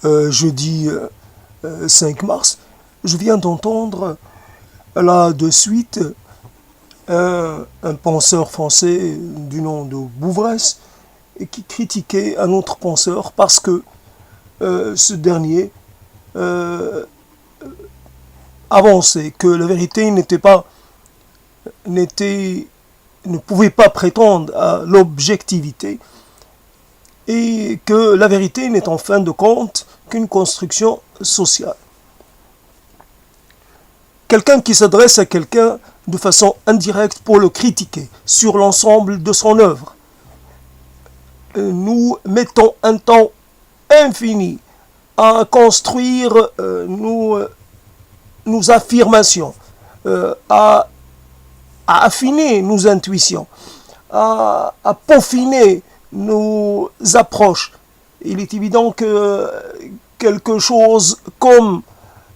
jeudi 5 mars, je viens d'entendre là de suite un penseur français du nom de Bouvresse qui critiquait un autre penseur parce que ce dernier avançait que la vérité ne pouvait pas prétendre à l'objectivité et que la vérité n'est en fin de compte qu'une construction sociale. Quelqu'un qui s'adresse à quelqu'un de façon indirecte pour le critiquer sur l'ensemble de son œuvre. Nous mettons un temps infini à construire nos affirmations, à affiner nos intuitions, à peaufiner nos approches. Il est évident que quelque chose comme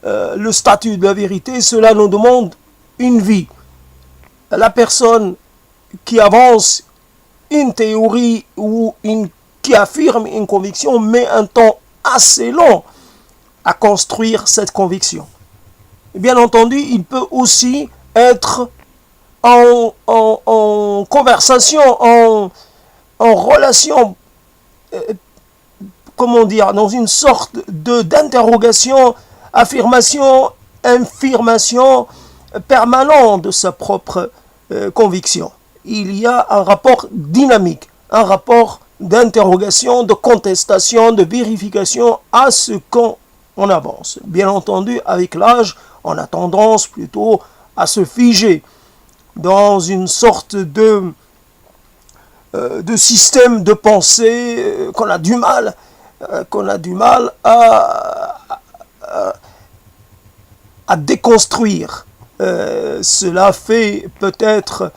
le statut de la vérité, cela nous demande une vie. La personne qui avance une théorie ou qui affirme une conviction met un temps assez long à construire cette conviction. Et bien entendu, il peut aussi être en conversation, en relation, comment dire, dans une sorte d'interrogation, affirmation, infirmation permanente de sa propre conviction. Il y a un rapport dynamique, un rapport d'interrogation, de contestation, de vérification à ce qu'on avance. Bien entendu, avec l'âge, on a tendance plutôt à se figer dans une sorte de système de pensée qu'on a du mal à déconstruire. Cela fait peut-être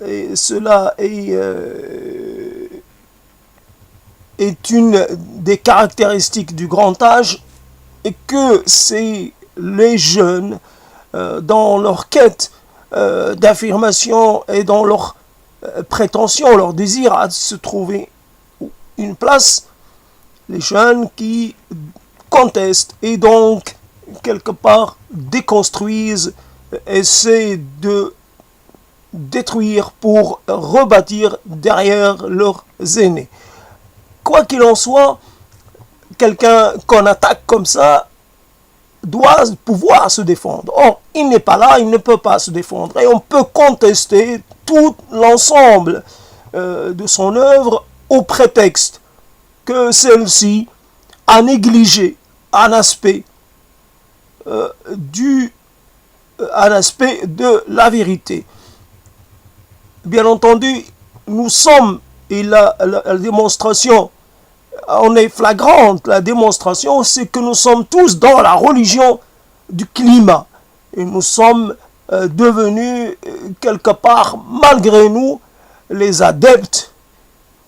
et cela est une des caractéristiques du grand âge et que c'est les jeunes dans leur quête d'affirmation et dans leur prétention, leur désir à se trouver une place, les jeunes qui contestent et donc quelque part déconstruisent, essaient de détruire pour rebâtir derrière leurs aînés. Quoi qu'il en soit, quelqu'un qu'on attaque comme ça doit pouvoir se défendre. Or, il n'est pas là, il ne peut pas se défendre. Et on peut contester tout l'ensemble de son œuvre au prétexte que celle-ci a négligé un aspect de la vérité. Bien entendu, nous sommes, et la démonstration en est flagrante, la démonstration, c'est que nous sommes tous dans la religion du climat. Et nous sommes devenus, quelque part, malgré nous, les adeptes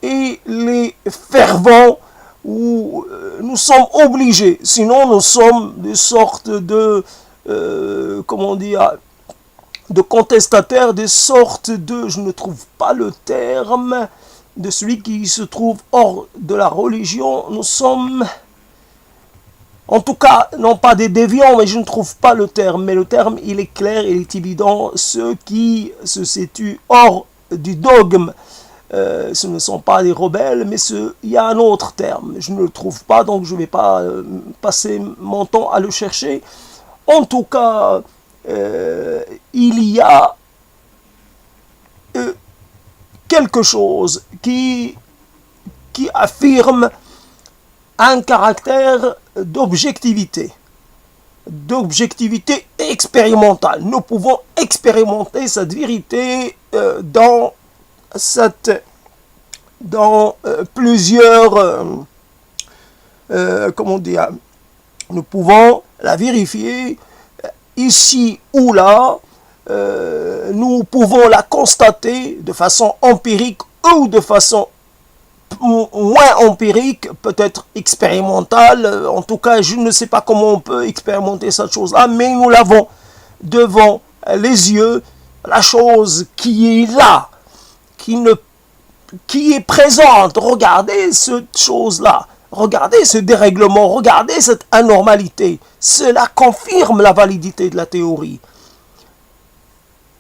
et les fervents, où nous sommes obligés, sinon nous sommes des sortes de, comment dire, de contestataires, des sortes de, je ne trouve pas le terme, de celui qui se trouve hors de la religion. Nous sommes, en tout cas, non pas des déviants, mais je ne trouve pas le terme. Mais le terme, il est clair, il est évident. Ceux qui se situent hors du dogme, ce ne sont pas des rebelles, mais il y a un autre terme. Je ne le trouve pas, donc je ne vais pas passer mon temps à le chercher. En tout cas, il y a quelque chose qui affirme un caractère d'objectivité expérimentale. Nous pouvons expérimenter cette vérité dans plusieurs, comment dire, nous pouvons la vérifier ici ou là. Nous pouvons la constater de façon empirique ou de façon moins empirique, peut-être expérimentale. En tout cas, je ne sais pas comment on peut expérimenter cette chose-là, mais nous l'avons devant les yeux, la chose qui est là, qui est présente. Regardez cette chose-là. Regardez ce dérèglement, regardez cette anormalité. Cela confirme la validité de la théorie.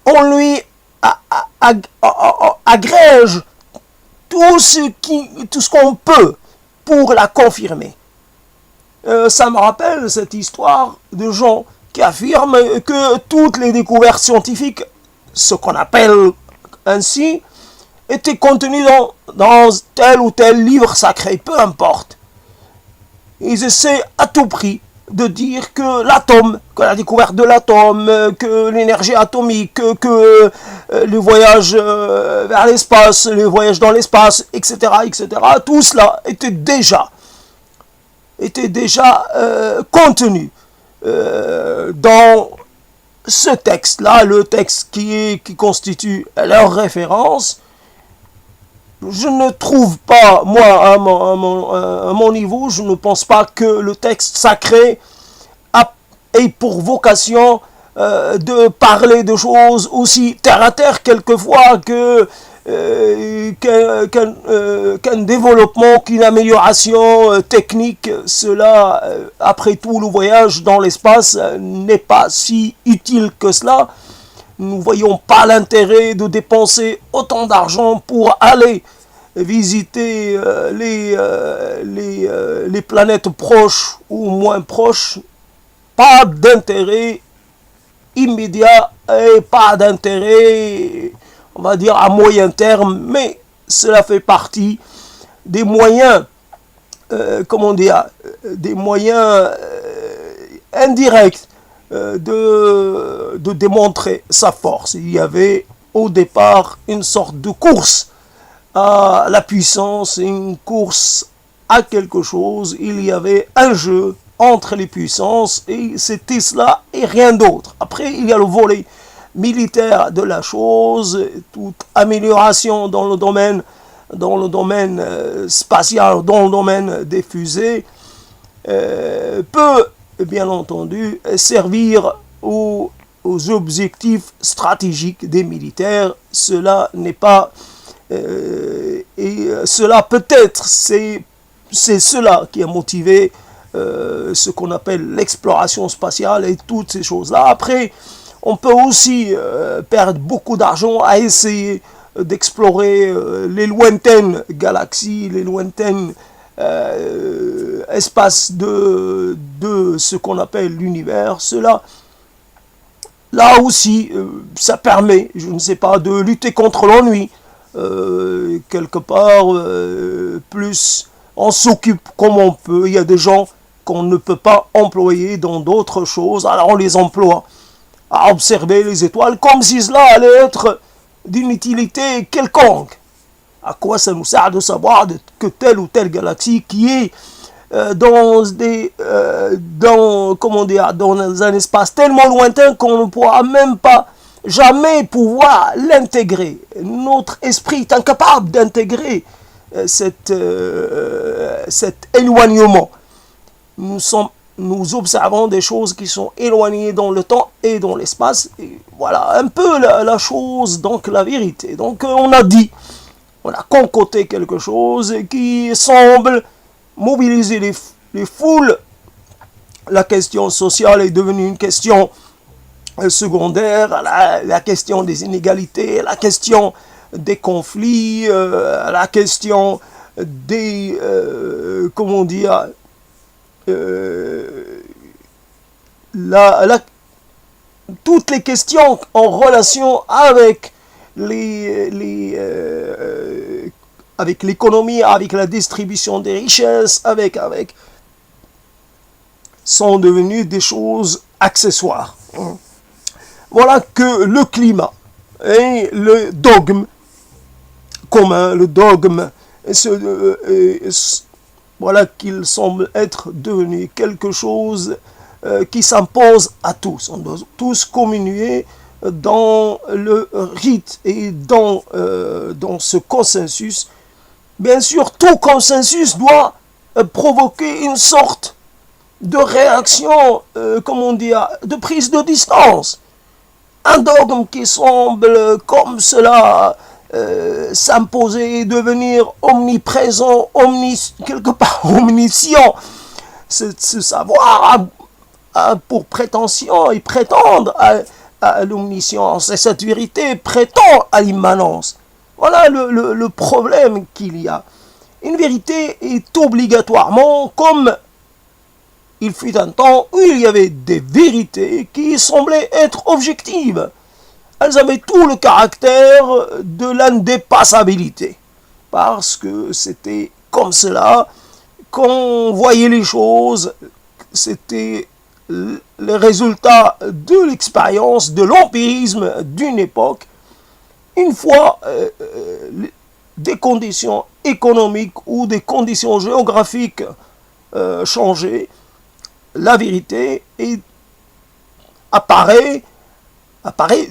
On lui agrège tout ce qu'on peut pour la confirmer. Ça me rappelle cette histoire de gens qui affirment que toutes les découvertes scientifiques, ce qu'on appelle ainsi, étaient contenues dans tel ou tel livre sacré, peu importe. Ils essaient à tout prix de dire que l'atome, que la découverte de l'atome, que l'énergie atomique, que les voyages vers l'espace, les voyages dans l'espace, etc., etc., tout cela était déjà contenu dans ce texte-là, le texte qui constitue leur référence. Je ne trouve pas, moi, à mon niveau, je ne pense pas que le texte sacré ait pour vocation de parler de choses aussi terre à terre quelquefois qu'un développement, qu'une amélioration technique. Cela, après tout, le voyage dans l'espace n'est pas si utile que cela. Nous ne voyons pas l'intérêt de dépenser autant d'argent pour aller visiter les planètes proches ou moins proches. Pas d'intérêt immédiat et pas d'intérêt, on va dire, à moyen terme, mais cela fait partie des moyens, des moyens indirects de démontrer sa force. Il y avait au départ une sorte de course à la puissance, une course à quelque chose. Il y avait un jeu entre les puissances et c'était cela et rien d'autre. Après, il y a le volet militaire de la chose, toute amélioration dans le domaine spatial, dans le domaine des fusées, peut bien entendu servir aux objectifs stratégiques des militaires. Cela n'est pas et cela peut-être c'est cela qui a motivé ce qu'on appelle l'exploration spatiale et toutes ces choses-là. Après, on peut aussi perdre beaucoup d'argent à essayer d'explorer les lointaines galaxies, les lointaines espaces de ce qu'on appelle l'univers. Cela, là aussi, ça permet, je ne sais pas, de lutter contre l'ennui. Quelque part, plus on s'occupe comme on peut. Il y a des gens qu'on ne peut pas employer dans d'autres choses, alors on les emploie à observer les étoiles comme si cela allait être d'une utilité quelconque. À quoi ça nous sert de savoir que telle ou telle galaxie qui est dans un espace tellement lointain qu'on ne pourra même pas jamais pouvoir l'intégrer. Notre esprit est incapable d'intégrer cet éloignement. Nous observons des choses qui sont éloignées dans le temps et dans l'espace. Et voilà un peu la chose, donc la vérité. Donc on a concocté quelque chose qui semble mobiliser les foules. La question sociale est devenue une question secondaire, la question des inégalités, la question des conflits, la question des toutes les questions en relation avec avec l'économie, avec la distribution des richesses, sont devenues des choses accessoires. Voilà que le climat et le dogme commun, le dogme, voilà qu'il semble être devenu quelque chose qui s'impose à tous. On doit tous communier dans le rite et dans ce consensus. Bien sûr, tout consensus doit provoquer une sorte de réaction, de prise de distance. Un dogme qui semble comme cela s'imposer, devenir omniprésent, quelque part omniscient, ce savoir pour prétention et prétendre à l'omniscience, et cette vérité prétend à l'immanence. Voilà le problème qu'il y a. Une vérité est obligatoirement, comme il fut un temps où il y avait des vérités qui semblaient être objectives. Elles avaient tout le caractère de l'indépassabilité, parce que c'était comme cela qu'on voyait les choses, c'était le résultat de l'expérience, de l'empirisme d'une époque. Une fois des conditions économiques ou des conditions géographiques changées, la vérité apparaît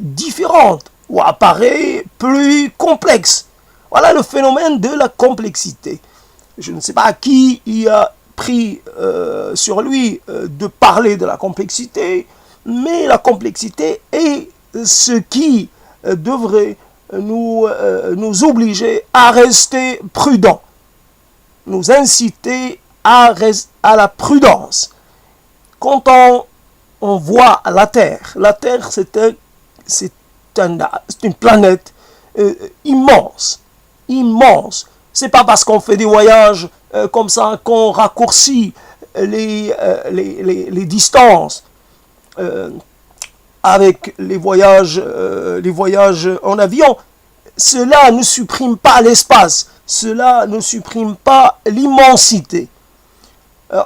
différente ou apparaît plus complexe. Voilà le phénomène de la complexité. Je ne sais pas qui y a pris sur lui de parler de la complexité, mais la complexité est ce qui devrait nous obliger à rester prudents, nous inciter à la prudence. Quand on voit la Terre c'est une planète immense. C'est pas parce qu'on fait des voyages comme ça qu'on raccourcit les distances avec les voyages en avion. Cela ne supprime pas l'espace, cela ne supprime pas l'immensité.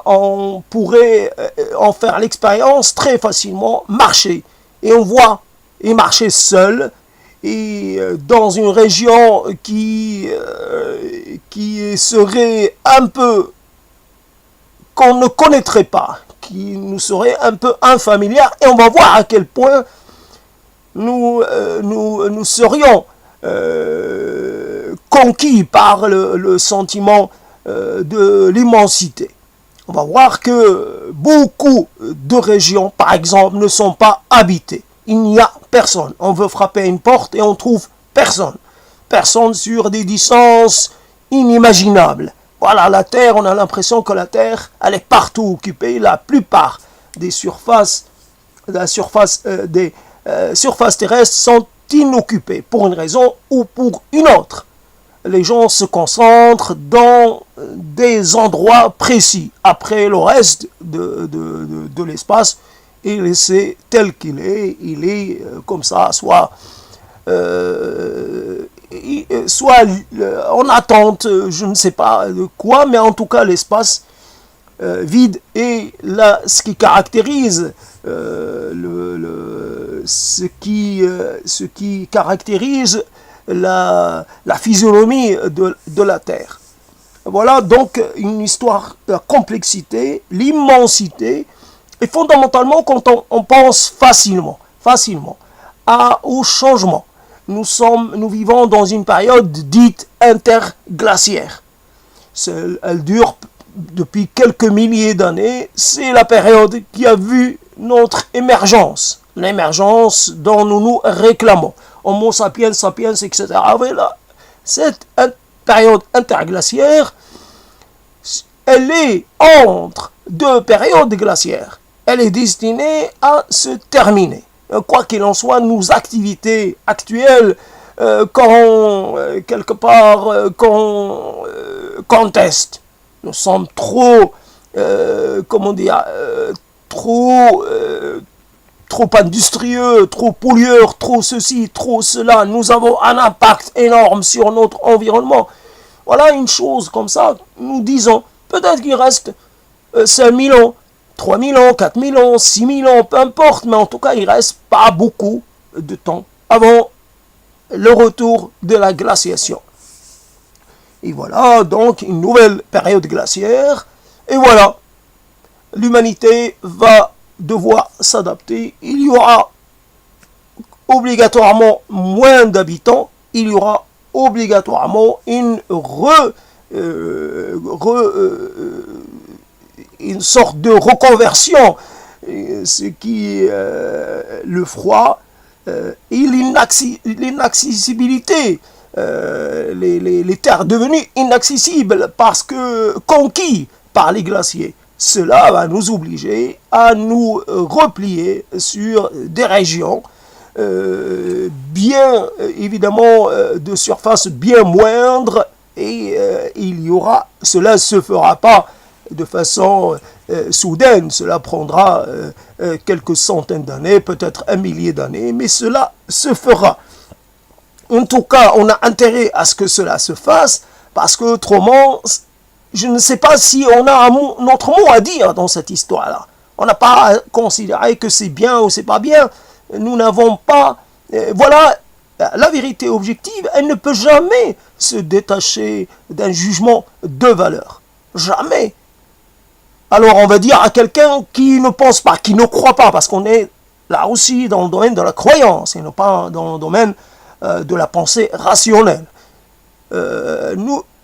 On pourrait en faire l'expérience très facilement, marcher. Et on voit, et marcher seul, et dans une région qui serait un peu, qu'on ne connaîtrait pas, qui nous serait un peu infamilière, et on va voir à quel point nous serions conquis par le sentiment de l'immensité. On va voir que beaucoup de régions, par exemple, ne sont pas habitées. Il n'y a personne. On veut frapper à une porte et on trouve personne. Personne sur des distances inimaginables. Voilà, la Terre, on a l'impression que la Terre, elle est partout occupée. La plupart des surfaces terrestres sont inoccupées pour une raison ou pour une autre. Les gens se concentrent dans des endroits précis. Après le reste de l'espace est laissé tel qu'il est. Il est comme ça, soit en attente, je ne sais pas de quoi, mais en tout cas l'espace vide est là ce qui caractérise ce qui caractérise la physionomie de la Terre. Voilà donc une histoire de la complexité, l'immensité, et fondamentalement quand on pense facilement au changement. Nous vivons dans une période dite interglaciaire. Elle dure depuis quelques milliers d'années. C'est la période qui a vu notre émergence, l'émergence dont nous nous réclamons. Homo sapiens, sapiens, etc. Voilà. Cette période interglaciaire, elle est entre deux périodes glaciaires. Elle est destinée à se terminer. Quoi qu'il en soit, nos activités actuelles, qu'on conteste. Nous sommes trop industrieux, trop pollueurs, trop ceci, trop cela. Nous avons un impact énorme sur notre environnement. Voilà une chose comme ça. Nous disons, peut-être qu'il reste 5000 ans, 3000 ans, 4000 ans, 6000 ans, peu importe, mais en tout cas, il ne reste pas beaucoup de temps avant le retour de la glaciation. Et voilà donc une nouvelle période glaciaire. Et voilà, l'humanité va devoir s'adapter. Il y aura obligatoirement moins d'habitants. Il y aura obligatoirement une sorte de reconversion, ce qui le froid et l'inaccessibilité les terres devenues inaccessibles parce que conquis par les glaciers. Cela va nous obliger à nous replier sur des régions bien évidemment de surface bien moindre, et cela se fera pas de façon soudaine, cela prendra quelques centaines d'années, peut-être un millier d'années, mais cela se fera. En tout cas, on a intérêt à ce que cela se fasse, parce qu'autrement, je ne sais pas si on a notre mot à dire dans cette histoire-là. On n'a pas considéré que c'est bien ou c'est pas bien. Nous n'avons pas... voilà, la vérité objective, elle ne peut jamais se détacher d'un jugement de valeur. Jamais. Alors on va dire à quelqu'un qui ne pense pas, qui ne croit pas, parce qu'on est là aussi dans le domaine de la croyance, et non pas dans le domaine de la pensée rationnelle.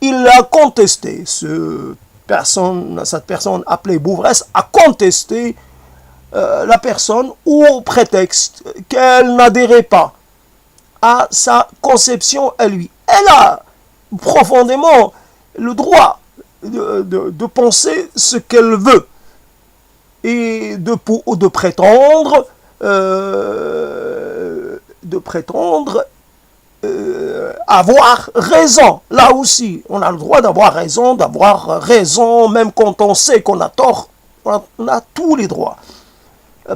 Il a contesté, cette personne appelée Bouvresse a contesté la personne au prétexte qu'elle n'adhérait pas à sa conception à lui. Elle a profondément le droit de penser ce qu'elle veut et de prétendre avoir raison. Là aussi, on a le droit d'avoir raison, même quand on sait qu'on a tort. On a tous les droits.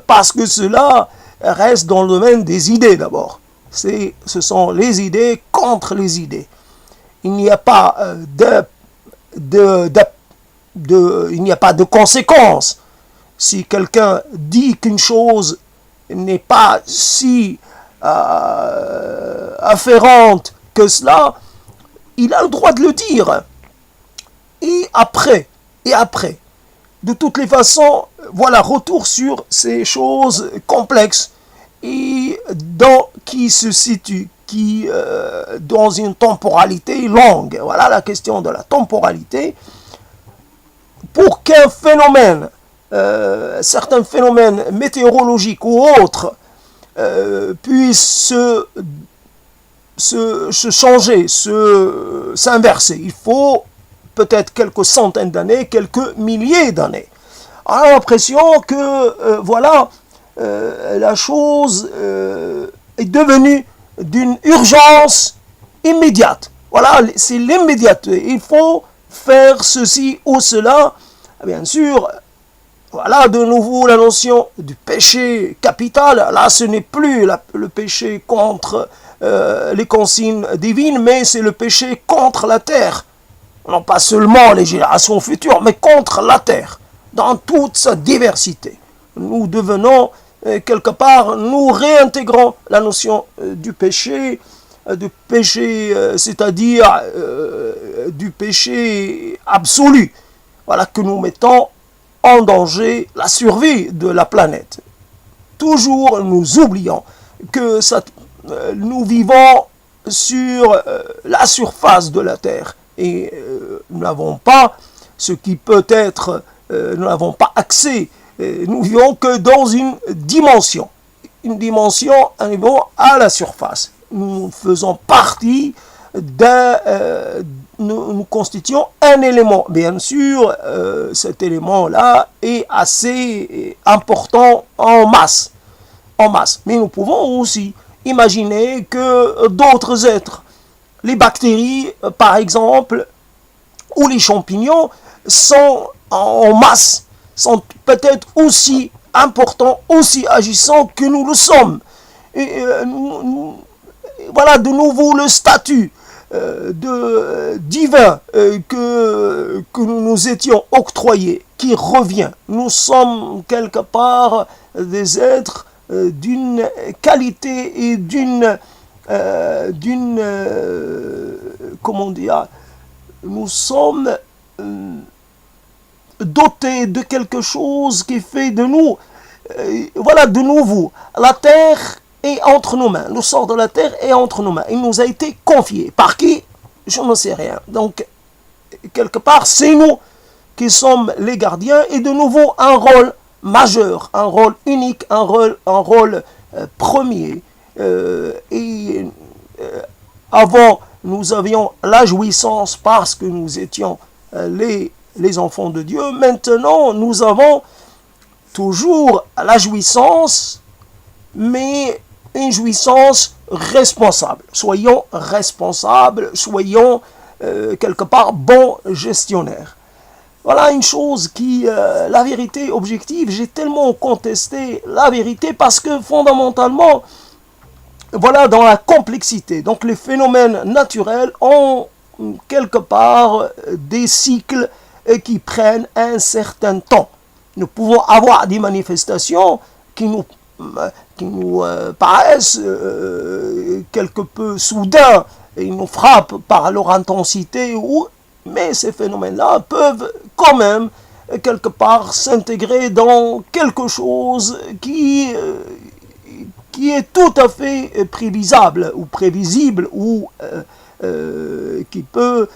Parce que cela reste dans le domaine des idées d'abord. Ce sont les idées contre les idées. Il n'y a pas il n'y a pas de conséquences. Si quelqu'un dit qu'une chose n'est pas si afférente que cela, il a le droit de le dire. Et après, de toutes les façons, voilà, retour sur ces choses complexes et qui se situent dans une temporalité longue. Voilà la question de la temporalité. Pour qu'un phénomène, certains phénomènes météorologiques ou autres, puissent se changer, s'inverser, il faut peut-être quelques centaines d'années, quelques milliers d'années. On a l'impression que la chose est devenue d'une urgence immédiate. Voilà, c'est l'immédiateté. Il faut faire ceci ou cela. Bien sûr, voilà de nouveau la notion du péché capital. Là, ce n'est plus le péché contre les consignes divines, mais c'est le péché contre la terre. Non pas seulement les générations futures, mais contre la terre, dans toute sa diversité. Nous devenons, quelque part, nous réintégrons la notion du péché, c'est-à-dire du péché absolu. Voilà, que nous mettons en danger la survie de la planète. Toujours nous oublions que nous vivons sur la surface de la terre. Et nous n'avons pas ce qui peut être, nous n'avons pas accès, nous vivons que dans une dimension arrivant à la surface. Nous faisons partie nous constituons un élément. Bien sûr, cet élément-là est assez important en masse. Mais nous pouvons aussi imaginer que d'autres êtres, les bactéries par exemple, ou les champignons, sont en masse, sont peut-être aussi importants, aussi agissants que nous le sommes. Et, voilà de nouveau le statut divin que nous nous étions octroyés, qui revient. Nous sommes quelque part des êtres d'une qualité et comment dire, nous sommes dotés de quelque chose qui fait de nous, voilà, de nouveau, la terre est entre nos mains, le sort de la terre est entre nos mains, il nous a été confié. Par qui? Je ne sais rien. Donc, quelque part, c'est nous qui sommes les gardiens, et de nouveau un rôle majeur, un rôle unique, un rôle premier. Avant nous avions la jouissance parce que nous étions les enfants de Dieu. Maintenant, nous avons toujours la jouissance, mais une jouissance responsable. Soyons responsables, soyons quelque part bons gestionnaires. Voilà une chose qui, la vérité objective, j'ai tellement contesté la vérité parce que fondamentalement, voilà, dans la complexité. Donc les phénomènes naturels ont quelque part des cycles qui prennent un certain temps. Nous pouvons avoir des manifestations qui nous paraissent quelque peu soudains, et nous frappent par leur intensité, mais ces phénomènes-là peuvent quand même quelque part s'intégrer dans quelque chose qui est tout à fait prévisable ou prévisible ou qui peut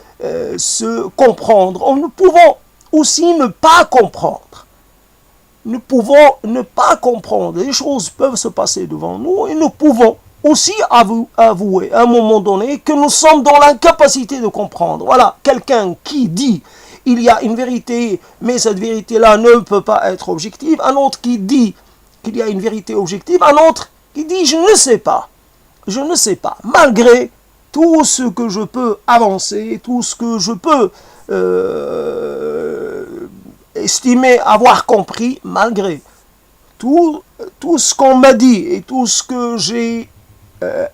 se comprendre. Nous pouvons aussi ne pas comprendre. Nous pouvons ne pas comprendre. Les choses peuvent se passer devant nous et nous pouvons aussi avouer à un moment donné que nous sommes dans l'incapacité de comprendre. Voilà, quelqu'un qui dit il y a une vérité, mais cette vérité-là ne peut pas être objective. Un autre qui dit qu'il y a une vérité objective. Un autre qui dit je ne sais pas. Je ne sais pas. Malgré tout ce que je peux avancer, tout ce que je peux estimer avoir compris, malgré tout ce qu'on m'a dit et tout ce que j'ai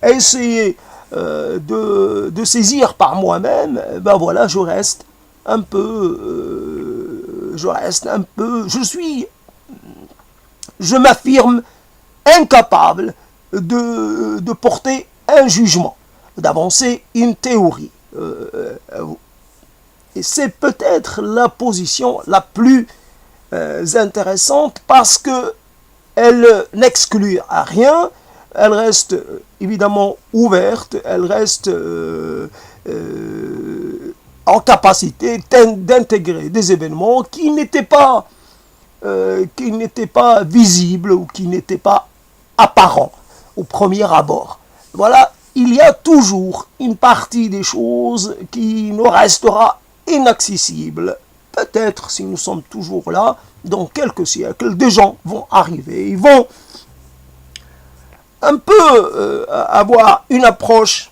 essayé de saisir par moi-même, ben voilà, je reste un peu, je m'affirme incapable de porter un jugement, d'avancer une théorie. Et c'est peut-être la position la plus intéressante parce que elle n'exclut à rien, elle reste évidemment ouverte, elle reste en capacité d'intégrer des événements qui n'étaient pas visibles ou qui n'étaient pas apparents au premier abord. Voilà, il y a toujours une partie des choses qui nous restera inaccessible. Peut-être, si nous sommes toujours là, dans quelques siècles, des gens vont arriver, ils vont un peu avoir une approche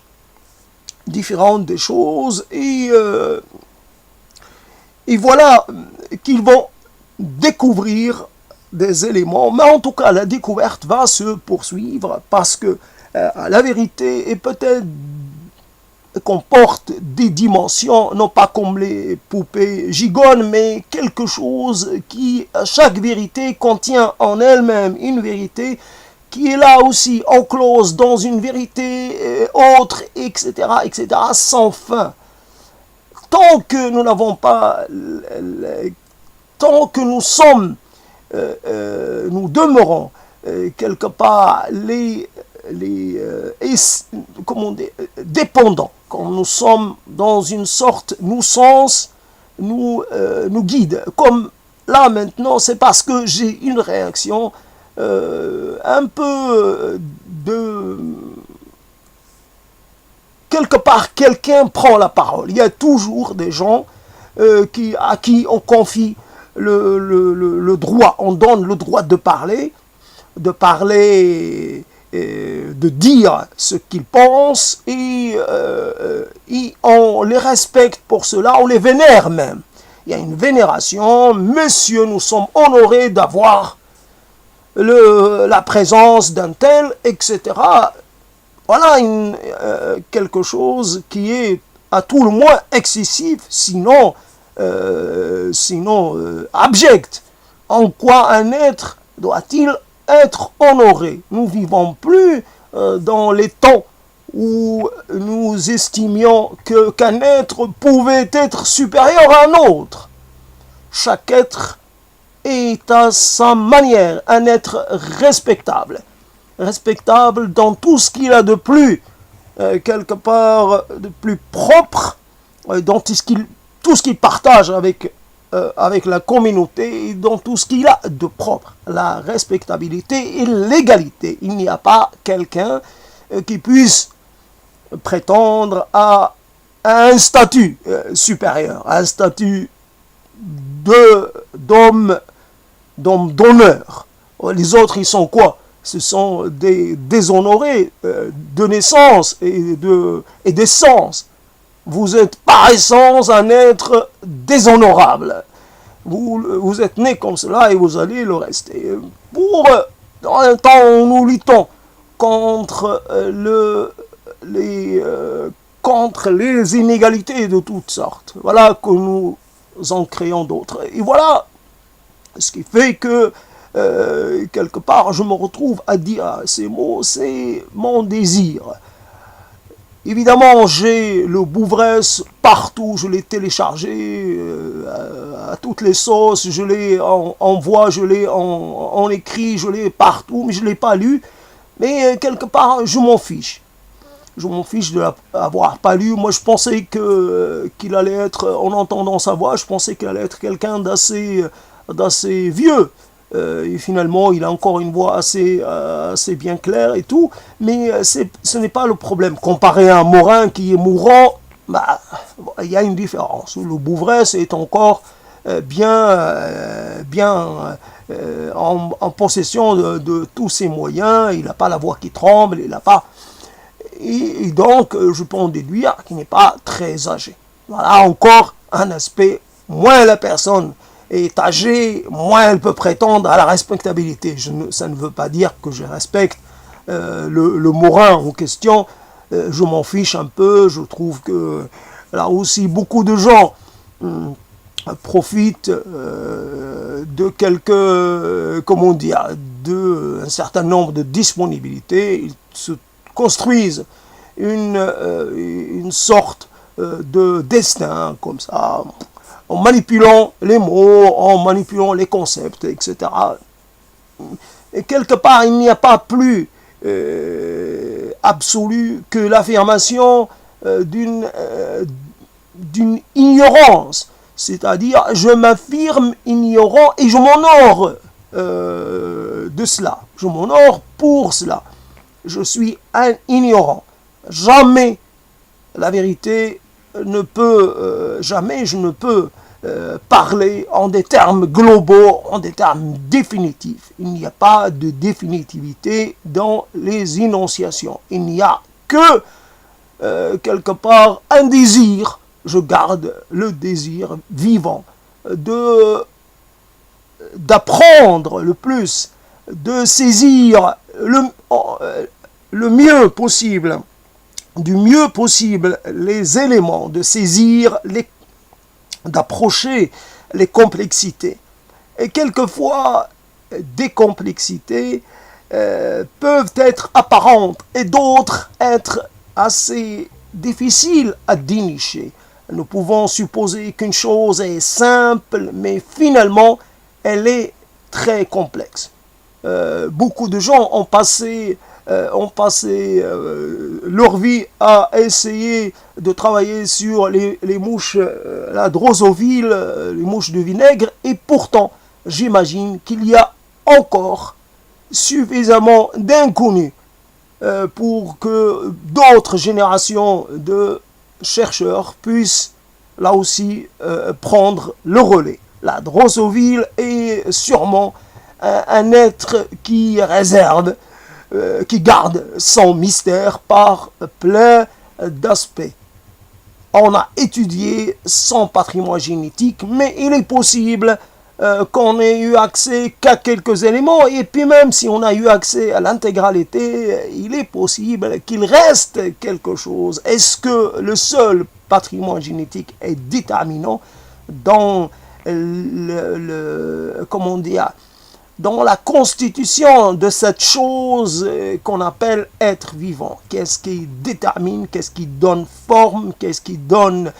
différente des choses et voilà qu'ils vont découvrir des éléments, mais en tout cas la découverte va se poursuivre parce que la vérité est peut-être comporte des dimensions, non pas comme les poupées gigones, mais quelque chose qui, chaque vérité contient en elle-même une vérité qui est là aussi enclose dans une vérité autre, etc., etc., sans fin. Tant que nous n'avons pas, tant que nous sommes, nous demeurons quelque part dépendants, quand nous sommes dans une sorte, nous guide. Comme là maintenant, c'est parce que j'ai une réaction un peu de... Quelque part, quelqu'un prend la parole. Il y a toujours des gens à qui on confie le droit, on donne le droit de parler, de dire ce qu'ils pensent, et on les respecte pour cela, on les vénère même. Il y a une vénération. Monsieur, nous sommes honorés d'avoir la présence d'un tel, etc. Voilà quelque chose qui est à tout le moins excessif, sinon abject. En quoi un être doit-il être honoré? Nous ne vivons plus dans les temps où nous estimions qu'un être pouvait être supérieur à un autre. Chaque être est à sa manière un être respectable. Respectable dans tout ce qu'il a de plus, quelque part, de plus propre, dans tout ce qu'il partage avec la communauté, et dans tout ce qu'il a de propre. La respectabilité et l'égalité. Il n'y a pas quelqu'un qui puisse prétendre à un statut supérieur, à un statut d'homme d'honneur. Les autres, ils sont quoi? Ce sont des déshonorés de naissance et d'essence. Vous êtes par essence un être déshonorable. Vous êtes né comme cela et vous allez le rester. Dans un temps où nous luttons contre les inégalités de toutes sortes, voilà que nous en créons d'autres. Et voilà ce qui fait que quelque part je me retrouve à dire ces mots, c'est mon désir. Évidemment, j'ai le Bouvresse partout, je l'ai téléchargé à toutes les sauces, je l'ai en voix, je l'ai en écrit, je l'ai partout, mais je ne l'ai pas lu. Mais quelque part, je m'en fiche. Je m'en fiche de l'avoir pas lu. Moi, je pensais qu'il allait être, en entendant sa voix, je pensais qu'il allait être quelqu'un d'assez vieux. Et finalement, il a encore une voix assez bien claire et tout. Mais ce n'est pas le problème. Comparé à un Morin qui est mourant, bah, il y a une différence. Le Bouvresse est encore en possession de tous ses moyens. Il n'a pas la voix qui tremble, il n'a pas... Et donc, je peux en déduire qu'il n'est pas très âgé. Voilà encore un aspect. Moins la personne est âgée, moins elle peut prétendre à la respectabilité. Ça ne veut pas dire que je respecte le Morin en question. Je m'en fiche un peu. Je trouve que là aussi, beaucoup de gens profitent de un certain nombre de disponibilités. Ils se construisent une sorte de destin comme ça, en manipulant les mots, en manipulant les concepts, etc. Et quelque part, il n'y a pas plus absolu que l'affirmation d'une ignorance. C'est-à-dire, je m'affirme ignorant et je m'honore de cela. Je m'honore pour cela. Je suis un ignorant. Jamais, la vérité jamais je ne peux parler en des termes globaux, en des termes définitifs. Il n'y a pas de définitivité dans les énonciations. Il n'y a que, quelque part, un désir. Je garde le désir vivant d'apprendre le plus, de saisir le mieux possible, du mieux possible les éléments, de saisir, d'approcher les complexités. Et quelquefois, des complexités peuvent être apparentes et d'autres être assez difficiles à dénicher. Nous pouvons supposer qu'une chose est simple, mais finalement, elle est très complexe. Beaucoup de gens ont passé leur vie à essayer de travailler sur les mouches, la drosovile, les mouches de vinaigre, et pourtant, j'imagine qu'il y a encore suffisamment d'inconnus pour que d'autres générations de chercheurs puissent là aussi prendre le relais. La drosovile est sûrement un être qui réserve, qui garde son mystère par plein d'aspects. On a étudié son patrimoine génétique, mais il est possible qu'on ait eu accès qu'à quelques éléments, et puis même si on a eu accès à l'intégralité, il est possible qu'il reste quelque chose. Est-ce que le seul patrimoine génétique est déterminant dans dans la constitution de cette chose qu'on appelle être vivant? Qu'est-ce qui détermine, qu'est-ce qui donne forme, qu'est-ce qui donne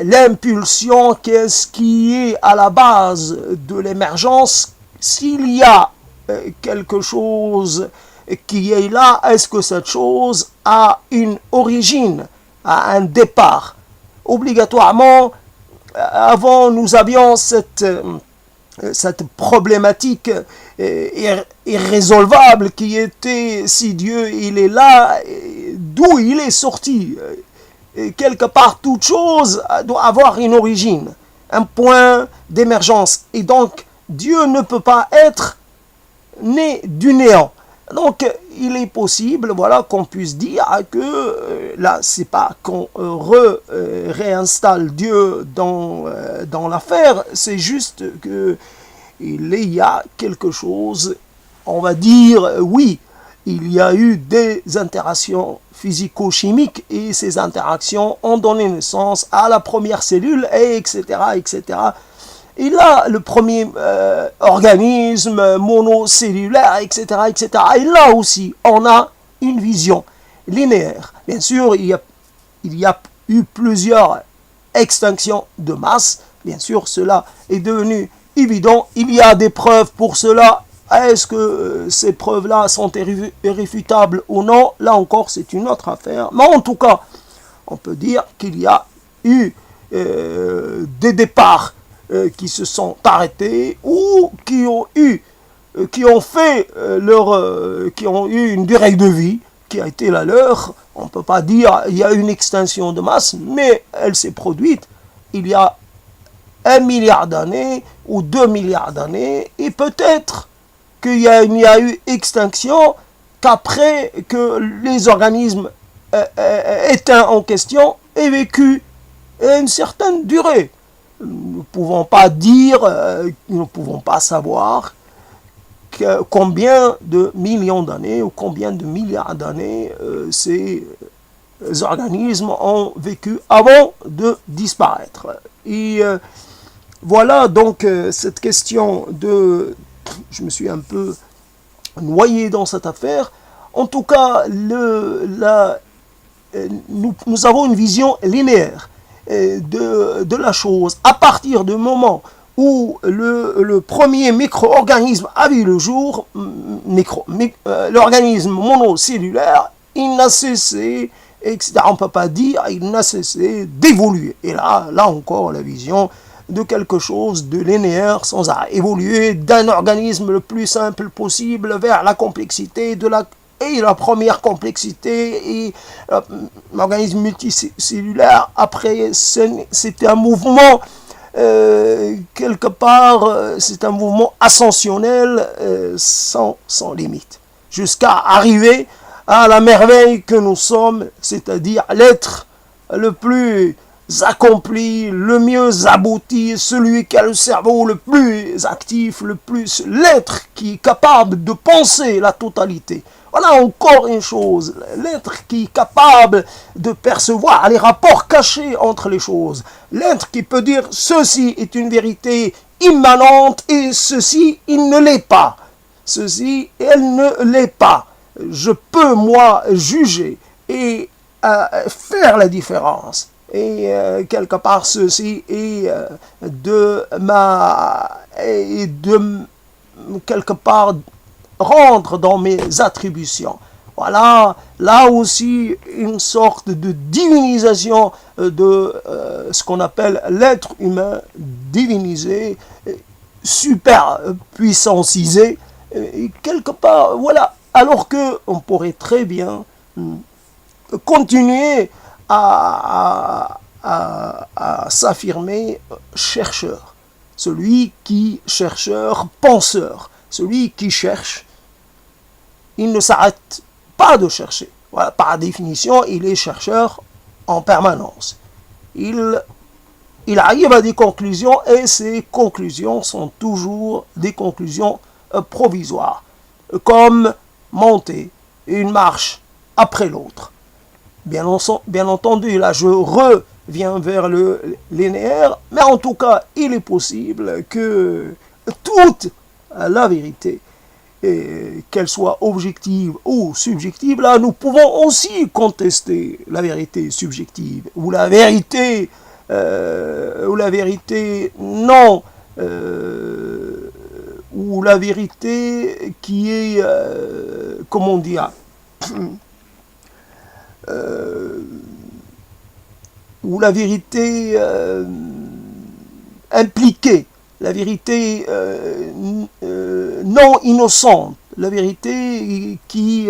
l'impulsion, qu'est-ce qui est à la base de l'émergence? S'il y a quelque chose qui est là, est-ce que cette chose a une origine, a un départ? Obligatoirement, avant nous avions cette cette problématique irrésolvable qui était si Dieu il est là, d'où il est sorti. Et quelque part, toute chose doit avoir une origine, un point d'émergence. Et donc, Dieu ne peut pas être né du néant. Donc, il est possible, voilà, qu'on puisse dire que là, c'est pas qu'on réinstalle Dieu dans l'affaire, c'est juste que il y a quelque chose, on va dire, oui, il y a eu des interactions physico-chimiques et ces interactions ont donné naissance à la première cellule, et etc., etc. Et là, le premier organisme monocellulaire, etc., etc. Et là aussi, on a une vision linéaire. Bien sûr, il y a eu plusieurs extinctions de masse. Bien sûr, cela est devenu évident. Il y a des preuves pour cela. Est-ce que ces preuves-là sont irréfutables ou non? Là encore, c'est une autre affaire. Mais en tout cas, on peut dire qu'il y a eu des départs qui se sont arrêtés ou qui ont eu, qui ont fait qui ont eu une durée de vie qui a été la leur. On ne peut pas dire il y a une extinction de masse, mais elle s'est produite il y a 1 milliard d'années ou 2 milliards d'années, et peut-être qu'il y a eu extinction qu'après que les organismes éteints en question aient vécu une certaine durée. Nous ne pouvons pas dire, nous ne pouvons pas savoir combien de millions d'années ou combien de milliards d'années ces organismes ont vécu avant de disparaître. Et voilà donc cette question de... Je me suis un peu noyé dans cette affaire. En tout cas, nous avons une vision linéaire de la chose. À partir du moment où le premier micro-organisme a vu le jour, l'organisme monocellulaire, il n'a cessé, etc. On ne peut pas dire, il n'a cessé d'évoluer. Et là encore, la vision de quelque chose de linéaire sans arrêt. Évoluer d'un organisme le plus simple possible vers la complexité de la première complexité, et l'organisme multicellulaire, après, c'était un mouvement, quelque part, c'est un mouvement ascensionnel sans limite, jusqu'à arriver à la merveille que nous sommes, c'est-à-dire l'être le plus accompli, le mieux abouti, celui qui a le cerveau le plus actif, l'être qui est capable de penser la totalité. Voilà encore une chose, l'être qui est capable de percevoir les rapports cachés entre les choses, l'être qui peut dire ceci est une vérité immanente et ceci il ne l'est pas, ceci elle ne l'est pas. Je peux moi juger et faire la différence. Et quelque part ceci est quelque part rendre dans mes attributions. Voilà, là aussi une sorte de divinisation de ce qu'on appelle l'être humain, divinisé, super puissancisé, et quelque part, voilà, alors que on pourrait très bien continuer à s'affirmer chercheur. Chercheur, penseur. Celui qui cherche, il ne s'arrête pas de chercher. Voilà, par définition, il est chercheur en permanence. Il arrive à des conclusions et ces conclusions sont toujours des conclusions provisoires. Comme monter une marche après l'autre. Bien entendu, là je reviens vers le linéaire, mais en tout cas, il est possible que toute la vérité, qu'elle soit objective ou subjective, là nous pouvons aussi contester la vérité subjective, ou la vérité non, ou la vérité qui est, comment dire, ou la vérité impliquée la vérité non innocente, la vérité qui,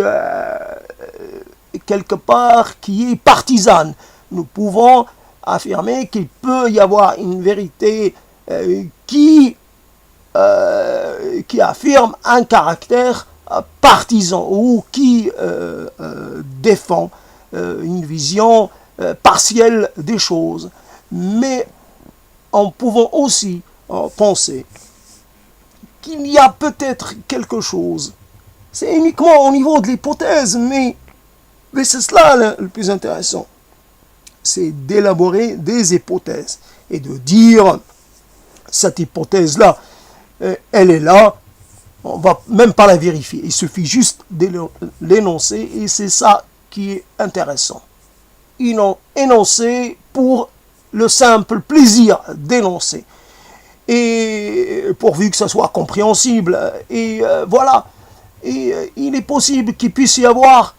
quelque part, qui est partisane. Nous pouvons affirmer qu'il peut y avoir une vérité qui affirme un caractère partisan ou qui défend une vision partielle des choses. Mais en pouvant aussi penser qu'il y a peut-être quelque chose. C'est uniquement au niveau de l'hypothèse, mais c'est cela le plus intéressant. C'est d'élaborer des hypothèses et de dire cette hypothèse-là, elle est là, on ne va même pas la vérifier. Il suffit juste de l'énoncer et c'est ça qui est intéressant. Énoncer pour le simple plaisir d'énoncer. Et pourvu que ça soit compréhensible. Et voilà. Et il est possible qu'il puisse y avoir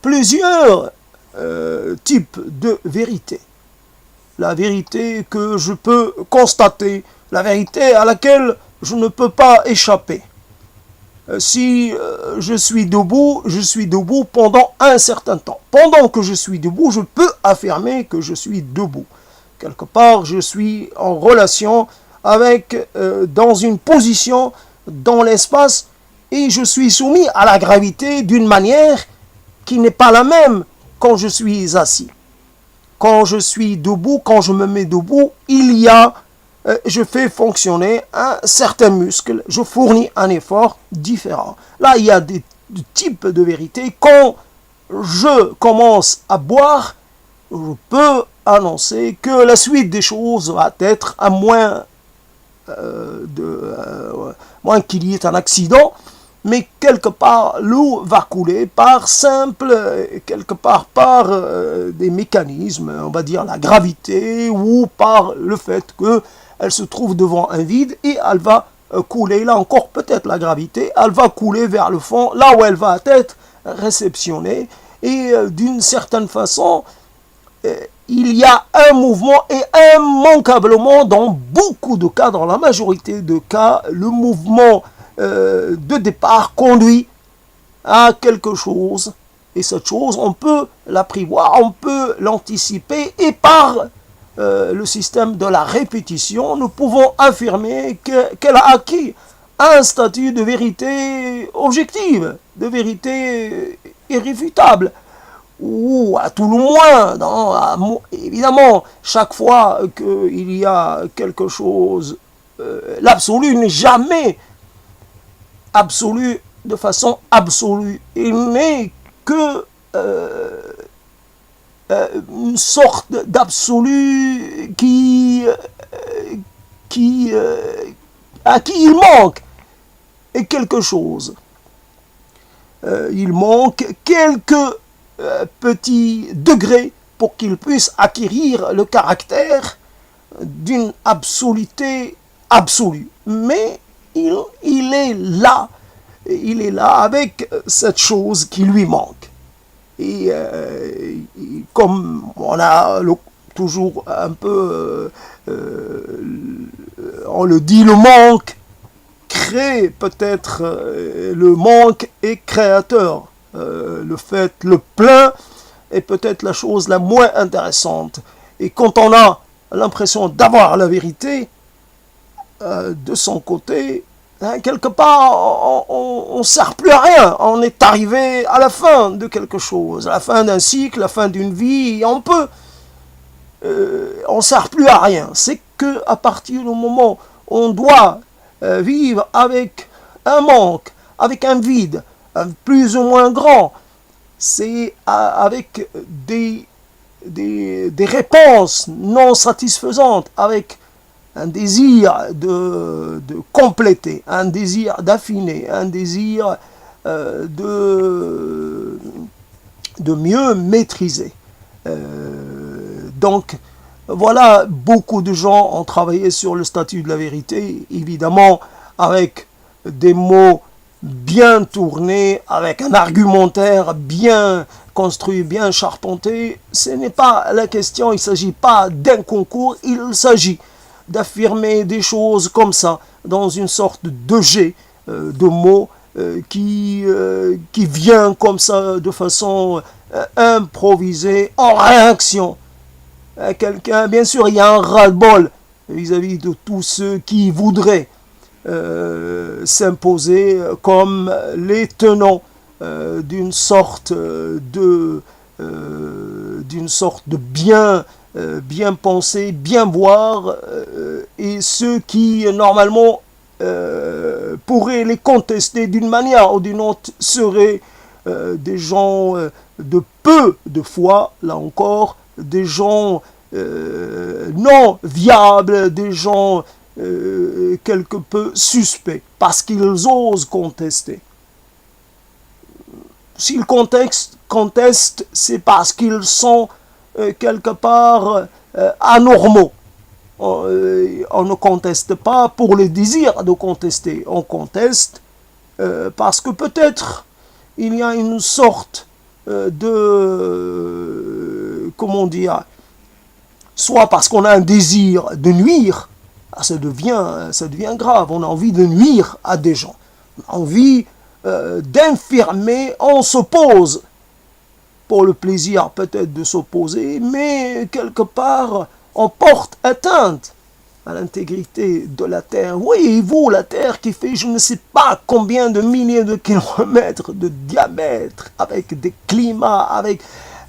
plusieurs types de vérité. La vérité que je peux constater, la vérité à laquelle je ne peux pas échapper. Si je suis debout pendant un certain temps. Pendant que je suis debout, je peux affirmer que je suis debout. Quelque part, je suis en relation avec, dans une position dans l'espace, et je suis soumis à la gravité d'une manière qui n'est pas la même quand je suis assis. Quand je suis debout, quand je me mets debout, je fais fonctionner un certain muscle, je fournis un effort différent. Là, il y a des types de vérités. Quand je commence à boire, je peux annoncer que la suite des choses va être à moins qu'il y ait un accident, mais quelque part l'eau va couler par des mécanismes, on va dire la gravité, ou par le fait qu'elle se trouve devant un vide et elle va couler, là encore peut-être la gravité, elle va couler vers le fond, là où elle va être réceptionnée, et d'une certaine façon, il y a un mouvement, et immanquablement dans beaucoup de cas, dans la majorité de cas, le mouvement de départ conduit à quelque chose, et cette chose, on peut la prévoir, on peut l'anticiper, et par le système de la répétition, nous pouvons affirmer qu'elle a acquis un statut de vérité objective, de vérité irréfutable, ou à tout le moins, évidemment, chaque fois qu'il y a quelque chose, l'absolu n'est jamais absolu de façon absolue. Il n'est que une sorte d'absolu à qui il manque quelque chose. Il manque quelques petits degrés pour qu'il puisse acquérir le caractère d'une absoluté absolue. Mais il est là avec cette chose qui lui manque. Et comme on a toujours un peu, on le dit, le manque crée peut-être, le manque est créateur. Le plein est peut-être la chose la moins intéressante. Et quand on a l'impression d'avoir la vérité, de son côté, quelque part, on ne sert plus à rien. On est arrivé à la fin de quelque chose, à la fin d'un cycle, à la fin d'une vie, et on ne sert plus à rien. C'est qu'à partir du moment où on doit vivre avec un manque, avec un vide, plus ou moins grand, c'est avec des réponses non satisfaisantes, avec un désir de compléter, un désir d'affiner, un désir de mieux maîtriser. Donc, voilà, beaucoup de gens ont travaillé sur le statut de la vérité, évidemment avec des mots bien tournés, avec un argumentaire bien construit, bien charpenté. Ce n'est pas la question, il ne s'agit pas d'un concours, il s'agit d'affirmer des choses comme ça, dans une sorte de jet de mots qui vient comme ça de façon improvisée, en réaction à quelqu'un. Bien sûr, il y a un ras-le-bol vis-à-vis de tous ceux qui voudraient s'imposer comme les tenants d'une sorte de bien penser, bien voir, et ceux qui normalement pourraient les contester d'une manière ou d'une autre seraient des gens de peu de foi, là encore, des gens non viables, des gens quelque peu suspects, parce qu'ils osent contester. S'ils contestent, c'est parce qu'ils sont quelque part anormaux. On ne conteste pas pour le désir de contester, on conteste parce que peut-être il y a une sorte comment dire, soit parce qu'on a un désir de nuire, ça devient grave, on a envie de nuire à des gens, on a envie d'infirmer, on s'oppose pour le plaisir peut-être de s'opposer, mais quelque part on porte atteinte à l'intégrité de la Terre. Voyez-vous, la Terre qui fait je ne sais pas combien de milliers de kilomètres de diamètre, avec des climats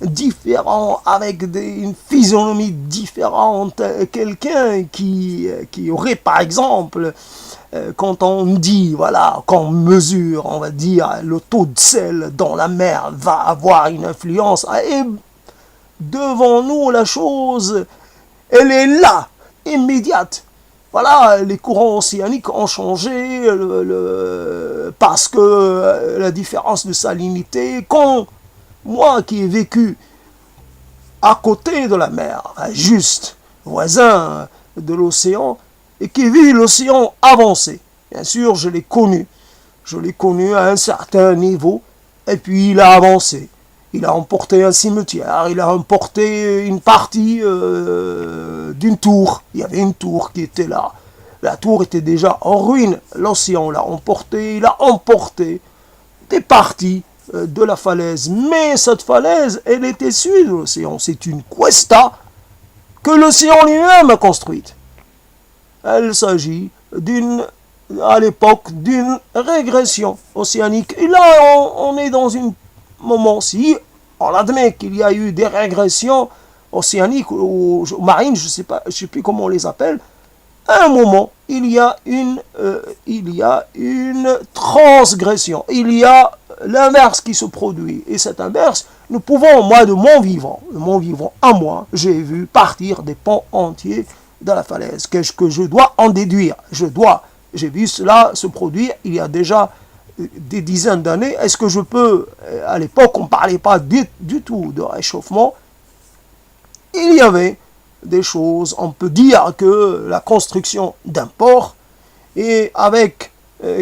différents, avec une physionomie différente. Quelqu'un qui aurait par exemple, quand on dit, voilà, qu'on mesure, on va dire, le taux de sel dans la mer va avoir une influence, et devant nous la chose, elle est là, immédiate. Voilà, les courants océaniques ont changé parce que la différence de salinité, quand moi qui ai vécu à côté de la mer, juste voisin de l'océan, et qui ai vu l'océan avancer, bien sûr je l'ai connu à un certain niveau, et puis il a avancé. Il a emporté un cimetière, il a emporté une partie d'une tour. Il y avait une tour qui était là. La tour était déjà en ruine. L'océan l'a emporté, il a emporté des parties de la falaise. Mais cette falaise, elle est issue de l'océan. C'est une cuesta que l'océan lui-même a construite. Il s'agit à l'époque d'une régression océanique. Et là, on est dans un moment, si on admet qu'il y a eu des régressions océaniques ou marines, je sais plus comment on les appelle, à un moment, il y a une transgression. Il y a l'inverse qui se produit. Et cet inverse, nous pouvons, moi, de mon vivant à moi, j'ai vu partir des pans entiers de la falaise. Qu'est-ce que je dois en déduire? J'ai vu cela se produire il y a déjà des dizaines d'années. Est-ce que je peux, à l'époque, on ne parlait pas du tout de réchauffement. Il y avait des choses, on peut dire que la construction d'un port, et avec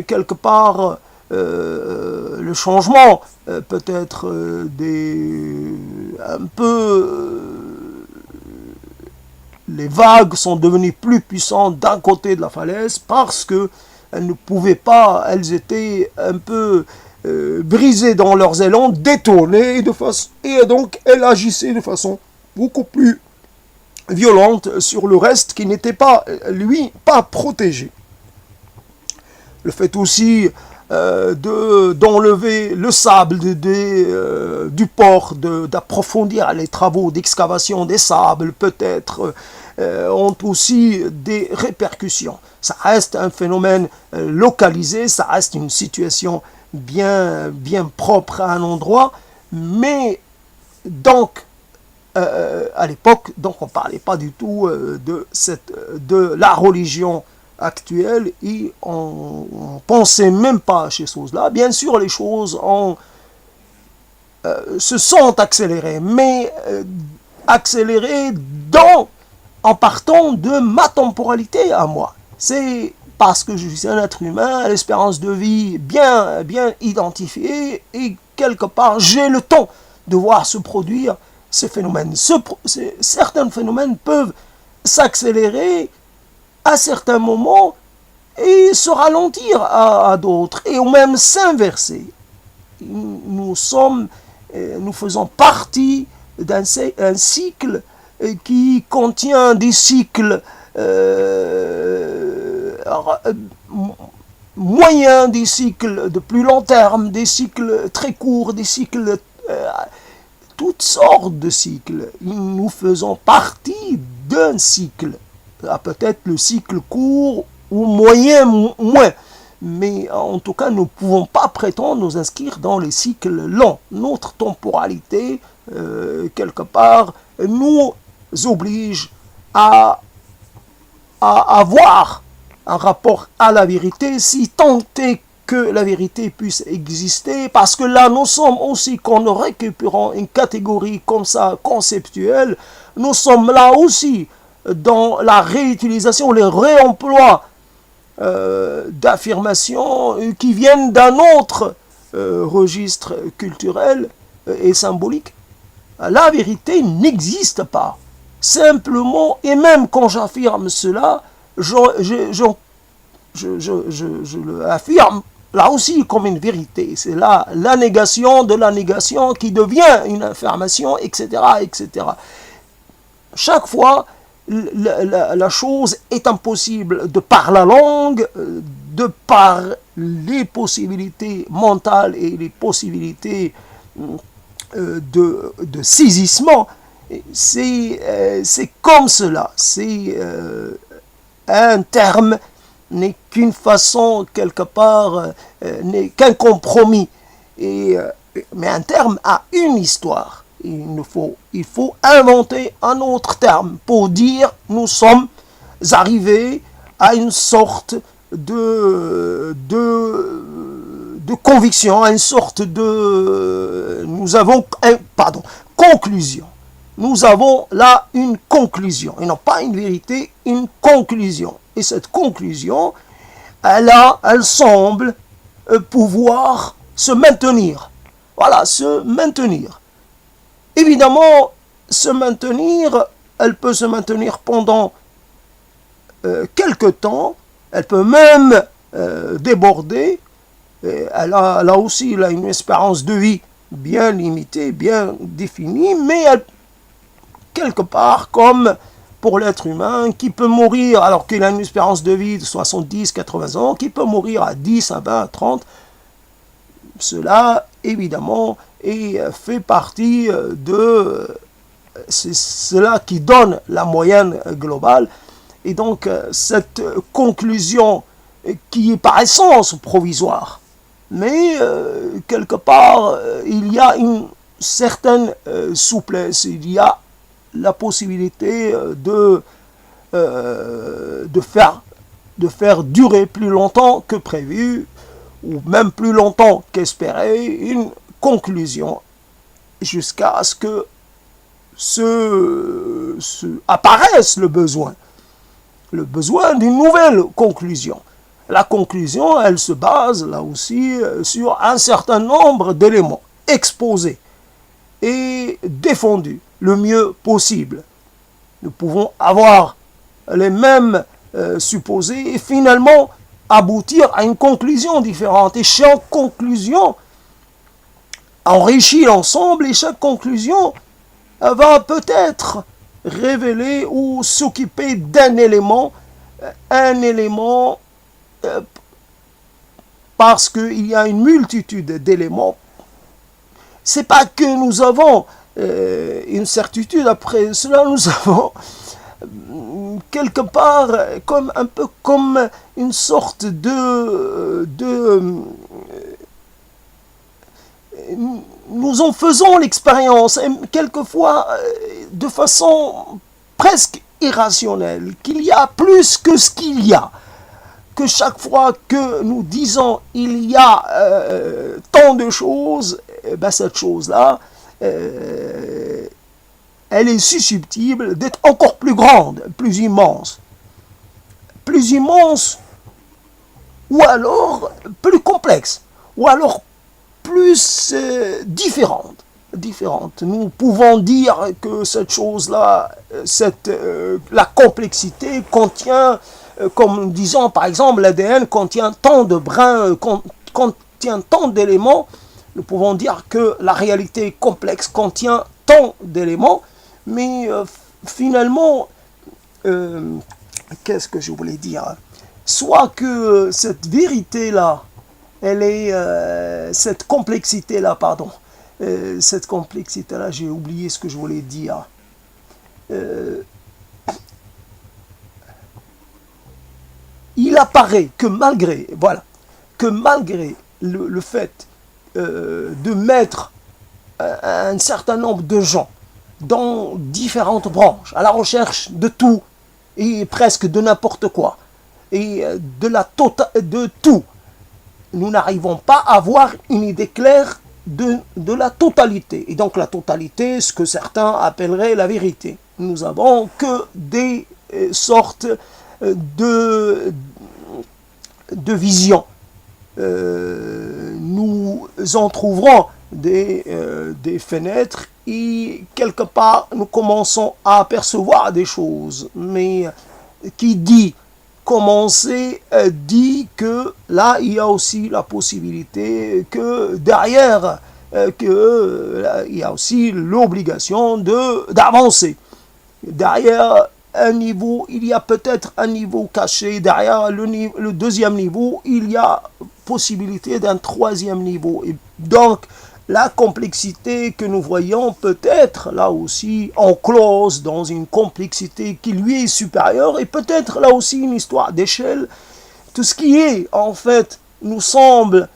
quelque part le changement, peut-être un peu, les vagues sont devenues plus puissantes d'un côté de la falaise parce que elles ne pouvaient pas, elles étaient un peu brisées dans leurs élans, détournées et donc elles agissaient de façon beaucoup plus violente sur le reste qui n'était pas, lui, pas protégé. Le fait aussi d'enlever le sable du port, d'approfondir les travaux d'excavation des sables, peut-être, ont aussi des répercussions. Ça reste un phénomène localisé, ça reste une situation bien propre à un endroit, mais donc, à l'époque, donc on ne parlait pas du tout de la religion actuelle, et on ne pensait même pas à ces choses-là. Bien sûr, les choses se sont accélérées, mais accélérées en partant de ma temporalité à moi. C'est parce que je suis un être humain, à l'espérance de vie bien identifiée, et quelque part, j'ai le temps de voir se produire ces phénomènes. Certains phénomènes peuvent s'accélérer à certains moments et se ralentir à d'autres, et ou même s'inverser. Nous faisons partie d'un cycle qui contient des cycles moyens, des cycles de plus long terme, des cycles très courts, des cycles, toutes sortes de cycles. Nous faisons partie d'un cycle, peut-être le cycle court ou moyen moins, mais en tout cas nous ne pouvons pas prétendre nous inscrire dans les cycles longs. Notre temporalité, quelque part, nous oblige à avoir un rapport à la vérité, si tant est que la vérité puisse exister, parce que là nous sommes aussi, quand nous récupérons une catégorie comme ça conceptuelle, nous sommes là aussi dans la réutilisation, le réemploi d'affirmations qui viennent d'un autre registre culturel et symbolique. La vérité n'existe pas. Simplement, et même quand j'affirme cela, je l'affirme là aussi comme une vérité. C'est là la négation de la négation qui devient une affirmation, etc., etc. Chaque fois, la chose est impossible de par la langue, de par les possibilités mentales et les possibilités de saisissement. C'est comme cela. C'est un terme n'est qu'une façon, quelque part, n'est qu'un compromis. Mais un terme a une histoire. Il faut inventer un autre terme pour dire nous sommes arrivés à une sorte de conviction, à une sorte de... conclusion. Nous avons là une conclusion, et non pas une vérité, une conclusion. Et cette conclusion, elle semble pouvoir se maintenir. Voilà, se maintenir. Évidemment, elle peut se maintenir pendant quelque temps, elle peut même déborder. Elle a une espérance de vie bien limitée, bien définie, mais elle, quelque part, comme pour l'être humain, qui peut mourir alors qu'il a une espérance de vie de 70, 80 ans, qui peut mourir à 10, à 20, à 30, cela, évidemment, fait partie de... C'est cela qui donne la moyenne globale. Et donc, cette conclusion qui est par essence provisoire, mais quelque part, il y a une certaine souplesse, il y a la possibilité de faire durer plus longtemps que prévu, ou même plus longtemps qu'espéré, une conclusion, jusqu'à ce que apparaisse le besoin d'une nouvelle conclusion. La conclusion, elle se base là aussi sur un certain nombre d'éléments exposés et défendus le mieux possible. Nous pouvons avoir les mêmes supposés et finalement aboutir à une conclusion différente. Et chaque conclusion enrichit l'ensemble, et chaque conclusion va peut-être révéler ou s'occuper d'un élément, parce qu'il y a une multitude d'éléments. C'est pas que nous avons une certitude, après cela nous avons quelque part un peu comme une sorte nous en faisons l'expérience, et quelquefois de façon presque irrationnelle, qu'il y a plus que ce qu'il y a, que chaque fois que nous disons il y a tant de choses, cette chose-là, elle est susceptible d'être encore plus grande, plus immense, ou alors plus complexe, ou alors plus différente. Nous pouvons dire que cette chose-là, la complexité contient comme disons par exemple l'ADN contient tant de brins, contient tant d'éléments, nous pouvons dire que la réalité complexe contient tant d'éléments, mais finalement, qu'est-ce que je voulais dire? Soit que cette vérité-là, elle est, cette complexité-là, pardon, cette complexité-là, j'ai oublié ce que je voulais dire. Il apparaît que malgré, voilà, que malgré le fait de mettre un certain nombre de gens dans différentes branches, à la recherche de tout et presque de n'importe quoi, et de tout, nous n'arrivons pas à avoir une idée claire de la totalité. Et donc la totalité, ce que certains appelleraient la vérité. Nous n'avons que des sortes de visions. Nous en trouverons des fenêtres et quelque part nous commençons à apercevoir des choses. Mais qui dit commencer dit que là il y a aussi la possibilité que derrière il y a aussi l'obligation d'avancer. Derrière un niveau, il y a peut-être un niveau caché. Derrière le deuxième niveau, il y a possibilité d'un troisième niveau. Et donc, la complexité que nous voyons peut être là aussi enclose dans une complexité qui lui est supérieure et peut-être là aussi une histoire d'échelle. Tout ce qui est, en fait, nous semble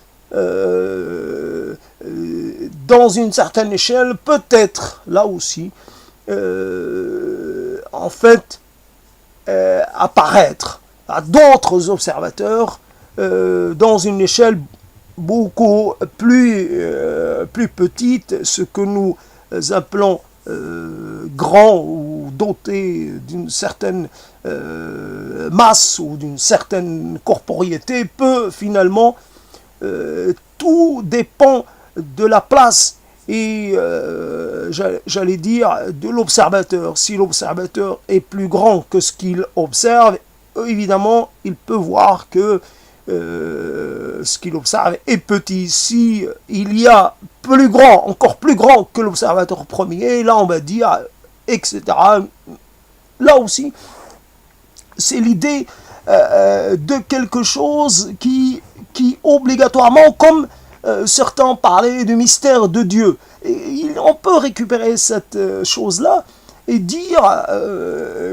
dans une certaine échelle, peut-être là aussi, en fait, apparaître à d'autres observateurs dans une échelle beaucoup plus petite, ce que nous appelons grand ou doté d'une certaine masse ou d'une certaine corporeité, peut finalement, tout dépend de la place et j'allais dire de l'observateur. Si l'observateur est plus grand que ce qu'il observe, évidemment il peut voir que ce qu'il observe est petit. Si il y a plus grand, encore plus grand que l'observateur premier, là on va dire, etc. Là aussi, c'est l'idée de quelque chose qui obligatoirement, comme certains parlaient du mystère de Dieu, et on peut récupérer cette chose-là et dire,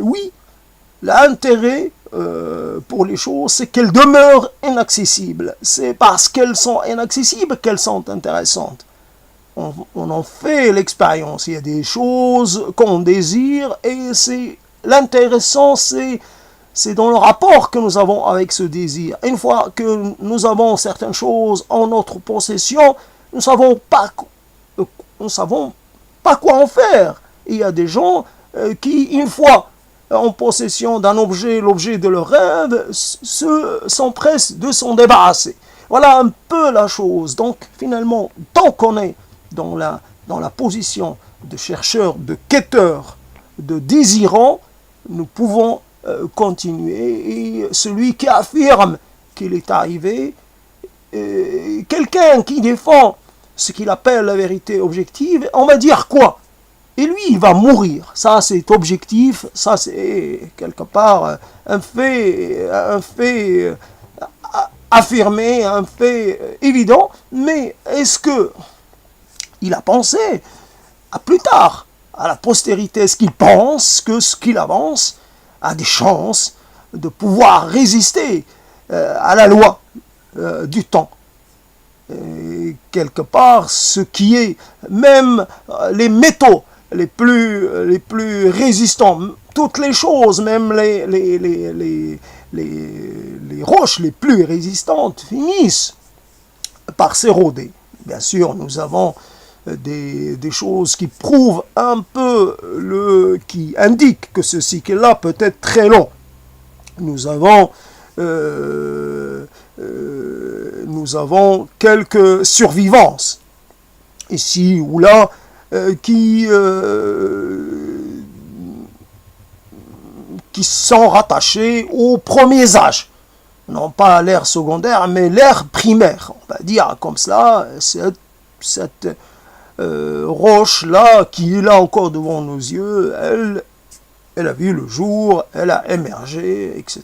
oui, l'intérêt pour les choses, c'est qu'elles demeurent inaccessibles. C'est parce qu'elles sont inaccessibles qu'elles sont intéressantes. On en fait l'expérience. Il y a des choses qu'on désire et c'est l'intéressant, c'est dans le rapport que nous avons avec ce désir. Une fois que nous avons certaines choses en notre possession, nous ne savons pas quoi en faire. Il y a des gens qui, une fois en possession d'un objet, l'objet de leur rêve, s'empressent de s'en débarrasser. Voilà un peu la chose. Donc finalement, tant qu'on est dans la position de chercheur, de quêteur, de désirant, nous pouvons continuer. Et celui qui affirme qu'il est arrivé, quelqu'un qui défend ce qu'il appelle la vérité objective, on va dire quoi? Et lui, il va mourir. Ça, c'est objectif. Ça, c'est quelque part un fait affirmé, un fait évident. Mais est-ce que il a pensé à plus tard, à la postérité? Est-ce qu'il pense que ce qu'il avance a des chances de pouvoir résister à la loi du temps? Quelque part, ce qui est, même les métaux les plus résistants, toutes les choses, même les roches les plus résistantes finissent par s'éroder. Bien sûr, nous avons des choses qui prouvent un peu, qui indiquent que ce cycle-là peut être très long. Nous avons quelques survivances, ici ou là, qui qui sont rattachés aux premiers âges. Non pas l'ère secondaire, mais l'ère primaire. On va dire comme cela, cette roche-là, qui est là encore devant nos yeux, elle a vu le jour, elle a émergé, etc.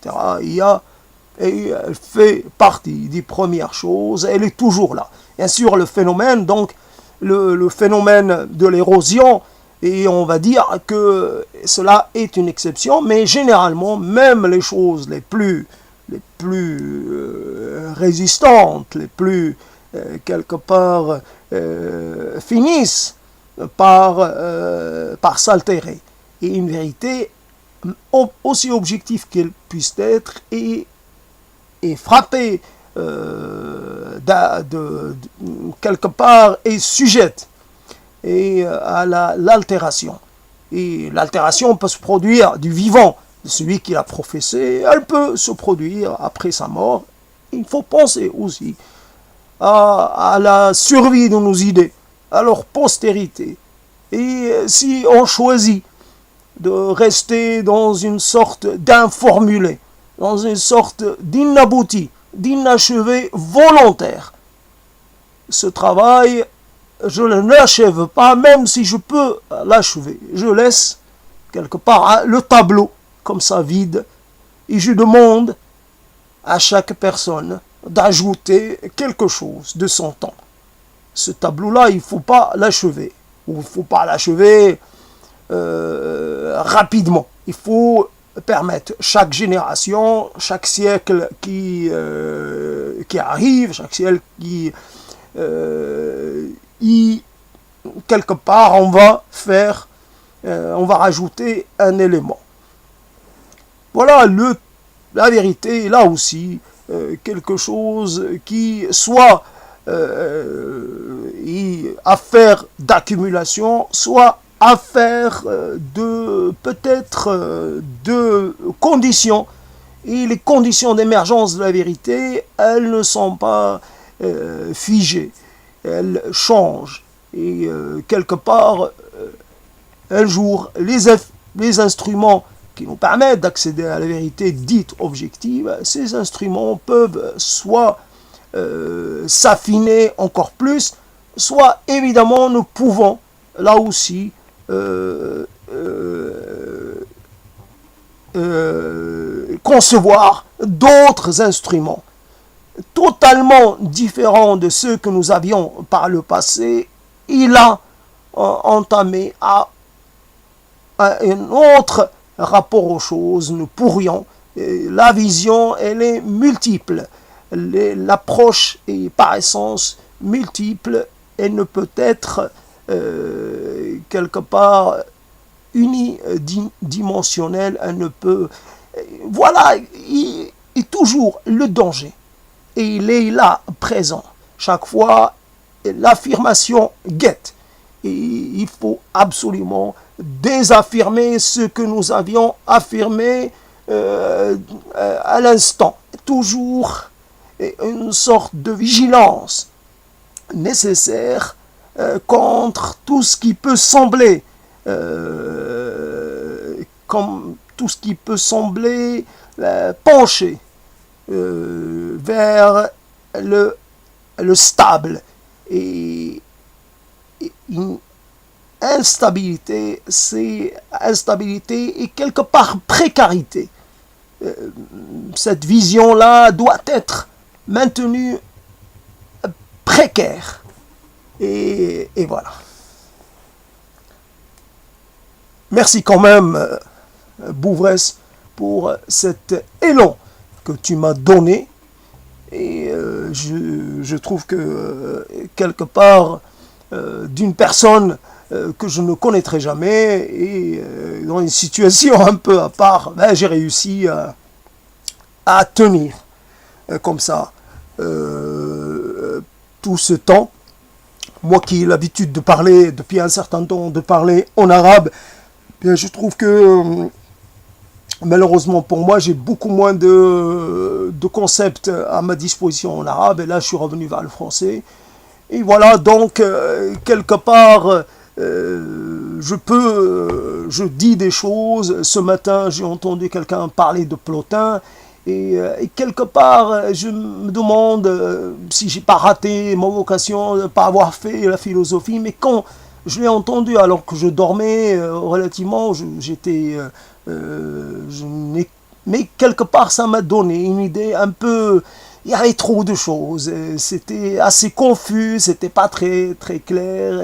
Et elle fait partie des premières choses, elle est toujours là. Bien sûr, le phénomène, donc, le phénomène de l'érosion, et on va dire que cela est une exception, mais généralement, même les choses les plus résistantes, les plus, quelque part, finissent par s'altérer. Et une vérité, aussi objective qu'elle puisse être, est frappée quelque part, est sujette à l'altération. Et l'altération peut se produire du vivant, de celui qui l'a professé, elle peut se produire après sa mort. Il faut penser aussi à la survie de nos idées, à leur postérité. Et si on choisit de rester dans une sorte d'informulé, dans une sorte d'inabouti, d'inachevé volontaire, ce travail, je ne l'achève pas, même si je peux l'achever. Je laisse quelque part le tableau comme ça vide et je demande à chaque personne d'ajouter quelque chose de son temps. Ce tableau-là, il ne faut pas l'achever. Ou il ne faut pas l'achever rapidement. Il faut permettre chaque génération, chaque siècle qui arrive, chaque siècle qui quelque part on va rajouter un élément. Voilà la vérité, là aussi, quelque chose qui soit affaire d'accumulation, soit affaire de peut-être de conditions. Et les conditions d'émergence de la vérité, elles ne sont pas figées, elles changent. Et quelque part, un jour, les instruments qui nous permettent d'accéder à la vérité dite objective, ces instruments peuvent soit s'affiner encore plus, soit évidemment nous pouvons là aussi concevoir d'autres instruments totalement différents de ceux que nous avions par le passé. Il a entamé à un autre rapport aux choses. Nous pourrions, la vision elle est multiple, l'approche est par essence multiple, elle ne peut être quelque part unidimensionnelle, elle ne peut, voilà, il est toujours le danger et il est là présent chaque fois. L'affirmation guette et il faut absolument désaffirmer ce que nous avions affirmé à l'instant. Toujours une sorte de vigilance nécessaire contre tout ce qui peut sembler comme tout ce qui peut sembler pencher vers le stable et une instabilité, c'est instabilité et quelque part précarité. Cette vision-là doit être maintenue précaire. Et voilà. Merci quand même, Bouvresse, pour cet élan que tu m'as donné. Et je trouve que quelque part, d'une personne que je ne connaîtrai jamais et dans une situation un peu à part, ben, j'ai réussi à tenir comme ça tout ce temps. Moi qui ai l'habitude de parler depuis un certain temps, de parler en arabe, bien, je trouve que malheureusement pour moi, j'ai beaucoup moins de concepts à ma disposition en arabe. Et là, je suis revenu vers le français. Et voilà, donc, quelque part, je dis des choses. Ce matin, j'ai entendu quelqu'un parler de Plotin. Et quelque part, je me demande si j'ai pas raté ma vocation de ne pas avoir fait la philosophie. Mais quand je l'ai entendu alors que je dormais relativement, mais quelque part, ça m'a donné une idée un peu. Il y avait trop de choses. C'était assez confus, c'était pas très, très clair.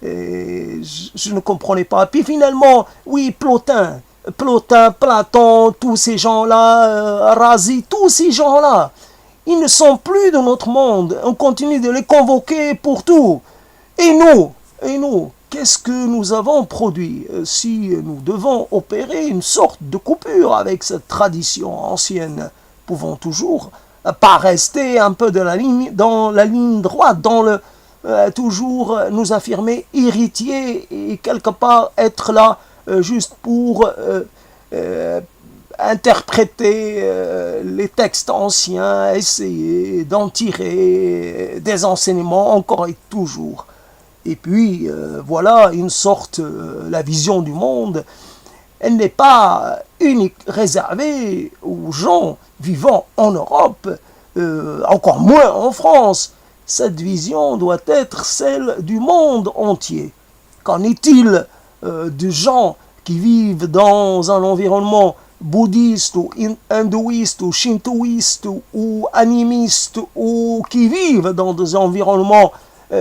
Et je ne comprenais pas. Puis finalement, oui, Plotin, Platon, tous ces gens-là, Razi, tous ces gens-là, ils ne sont plus de notre monde. On continue de les convoquer pour tout. Et nous, qu'est-ce que nous avons produit si nous devons opérer une sorte de coupure avec cette tradition ancienne? Pouvons toujours pas rester un peu dans la ligne droite, toujours nous affirmer héritiers et quelque part être là juste pour interpréter les textes anciens, essayer d'en tirer des enseignements encore et toujours. Et puis voilà une sorte, la vision du monde, elle n'est pas unique, réservée aux gens vivant en Europe, encore moins en France. Cette vision doit être celle du monde entier. Qu'en est-il de gens qui vivent dans un environnement bouddhiste ou hindouiste ou shintoïste ou animiste ou qui vivent dans des environnements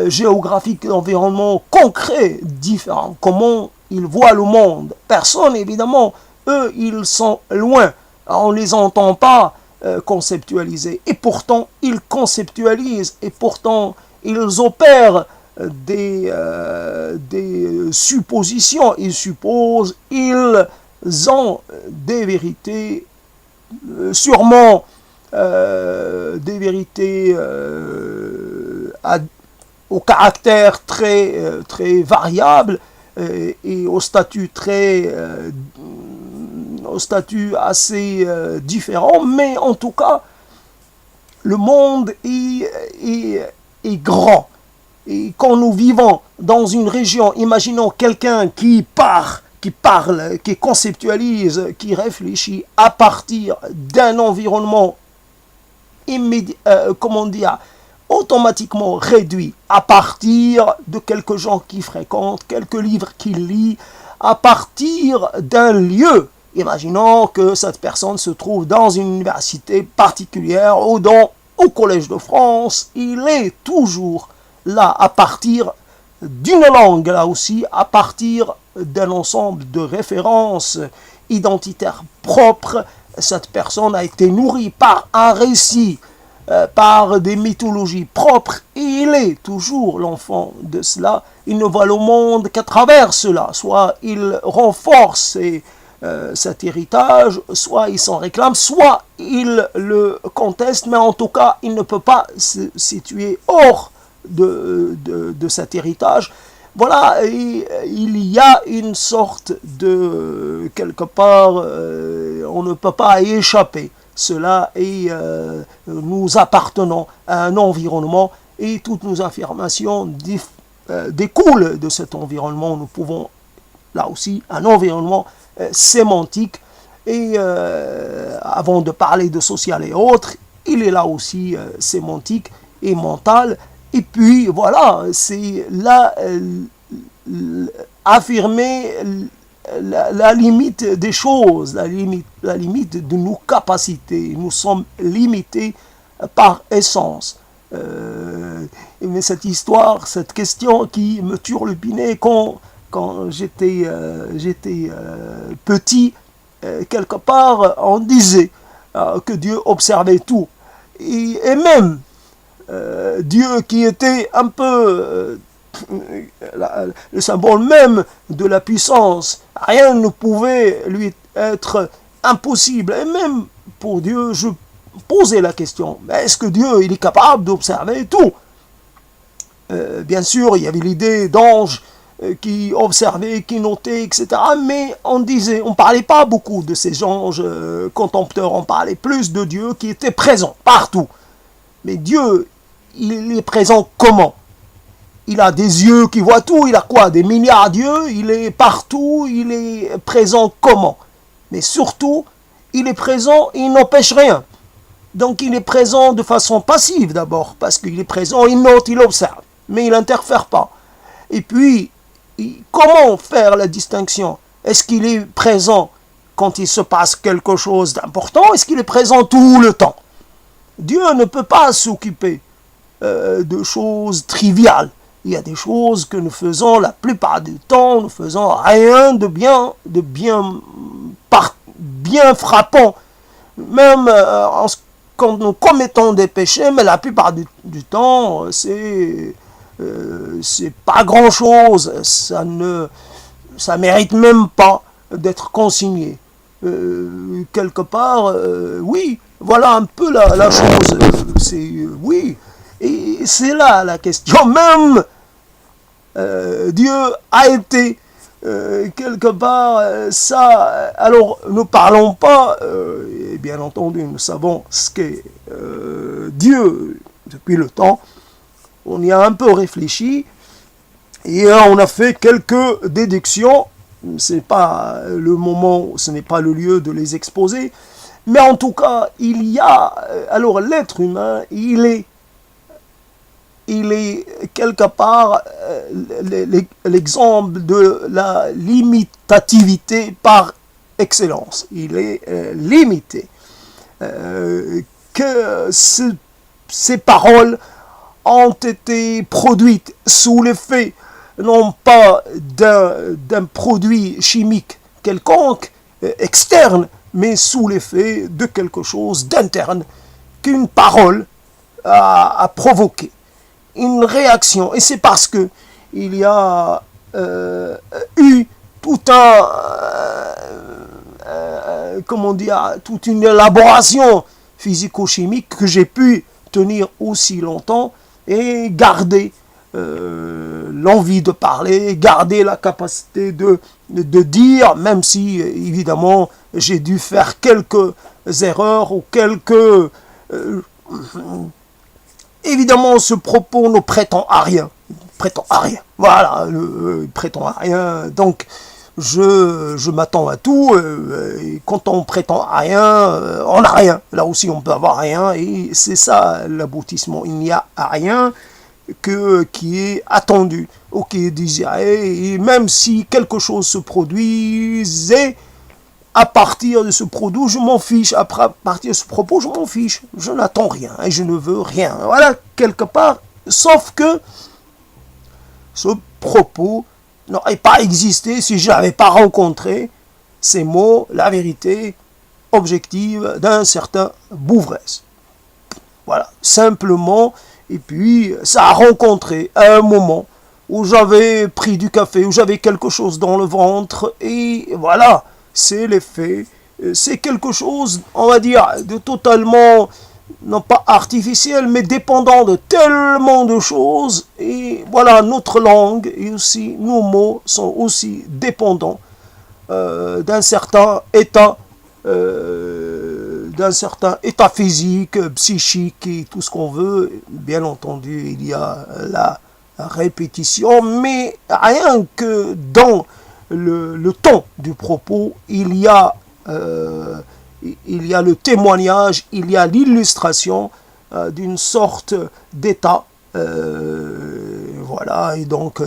géographiques, environnements concrets différents? Comment ils voient le monde? Personne, évidemment, eux, ils sont loin. On ne les entend pas conceptualiser. Et pourtant, ils conceptualisent. Et pourtant, ils opèrent des suppositions. Ils supposent, ils ont des vérités, sûrement des vérités au caractère très variable et au statut assez différent, mais en tout cas, le monde est grand. Et quand nous vivons dans une région, imaginons quelqu'un qui parle, qui conceptualise, qui réfléchit à partir d'un environnement automatiquement réduit, à partir de quelques gens qui fréquentent, quelques livres qu'il lit, à partir d'un lieu. Imaginons que cette personne se trouve dans une université particulière ou au Collège de France. Il est toujours là à partir d'une langue, là aussi, à partir d'un ensemble de références identitaires propres. Cette personne a été nourrie par un récit, par des mythologies propres, et il est toujours l'enfant de cela. Il ne voit le monde qu'à travers cela. Soit il renforce cet héritage, soit il s'en réclame, soit il le conteste, mais en tout cas, il ne peut pas se situer hors de cet héritage. Voilà, il y a une sorte de, quelque part, on ne peut pas y échapper. Cela est, nous appartenons à un environnement et toutes nos affirmations découlent de cet environnement. Nous pouvons, là aussi, un environnement sémantique. Et avant de parler de social et autres, il est là aussi sémantique et mental. Et puis voilà, c'est là affirmer la limite des choses, la limite de nos capacités. Nous sommes limités par essence. Mais cette histoire, cette question qui me turlupinait quand j'étais petit, quelque part, on disait que Dieu observait tout. Et même Dieu qui était un peu le symbole même de la puissance, rien ne pouvait lui être impossible. Et même pour Dieu, je posais la question, mais est-ce que Dieu il est capable d'observer tout? Bien sûr, il y avait l'idée d'anges qui observaient, qui notaient, etc. Mais on ne parlait pas beaucoup de ces anges contempteurs, on parlait plus de Dieu qui était présent partout. Mais Dieu, il est présent comment? il a des yeux qui voient tout, il a quoi? Des milliards d'yeux, il est partout, il est présent comment? Mais surtout, il est présent, il n'empêche rien. Donc il est présent de façon passive d'abord, parce qu'il est présent, il note, il observe, mais il n'interfère pas. Et puis, comment faire la distinction? Est-ce qu'il est présent quand il se passe quelque chose d'important? Est-ce qu'il est présent tout le temps? Dieu ne peut pas s'occuper de choses triviales. Il y a des choses que nous faisons la plupart du temps, nous ne faisons rien de bien frappant. Même quand nous commettons des péchés, mais la plupart du temps, c'est pas grand-chose. Ça mérite même pas d'être consigné. Quelque part, oui, voilà un peu la chose. Oui, et c'est là la question. Même Dieu a été quelque part ça. Alors, ne parlons pas, et bien entendu, nous savons ce qu'est Dieu depuis le temps. On y a un peu réfléchi et on a fait quelques déductions. C'est pas le moment, ce n'est pas le lieu de les exposer, mais en tout cas, il y a, alors l'être humain, il est quelque part l'exemple de la limitativité par excellence. Il est limité. Que ces paroles ont été produites sous l'effet non pas d'un produit chimique quelconque, externe, mais sous l'effet de quelque chose d'interne qu'une parole a provoqué. Une réaction. Et c'est parce que il y a eu tout comment dire, toute une élaboration physico-chimique que j'ai pu tenir aussi longtemps et garder l'envie de parler, garder la capacité de dire, même si évidemment j'ai dû faire quelques erreurs ou quelques... évidemment ce propos ne prétend à rien. Prétend à rien. Voilà, prétend à rien. Donc je m'attends à tout. Et quand on prétend à rien, on n'a rien. Là aussi on peut avoir rien. Et c'est ça l'aboutissement. Il n'y a rien qui est attendu ou qui est désiré, et même si quelque chose se produisait à partir de ce produit, je m'en fiche, à partir de ce propos, je m'en fiche, je n'attends rien et je ne veux rien, voilà, quelque part, sauf que ce propos n'aurait pas existé si je n'avais pas rencontré ces mots, la vérité objective d'un certain Bouvresse. Voilà, simplement. Et puis, ça a rencontré à un moment où j'avais pris du café, où j'avais quelque chose dans le ventre, et voilà, c'est l'effet. C'est quelque chose, on va dire, de totalement, non pas artificiel, mais dépendant de tellement de choses. Et voilà, notre langue et aussi nos mots sont aussi dépendants d'un certain état physique, psychique et tout ce qu'on veut. Bien entendu, il y a la répétition, mais rien que dans le ton du propos, il y a le témoignage, il y a l'illustration d'une sorte d'état. Voilà, et donc,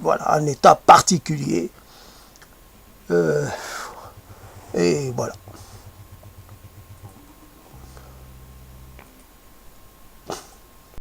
voilà, un état particulier. Et voilà.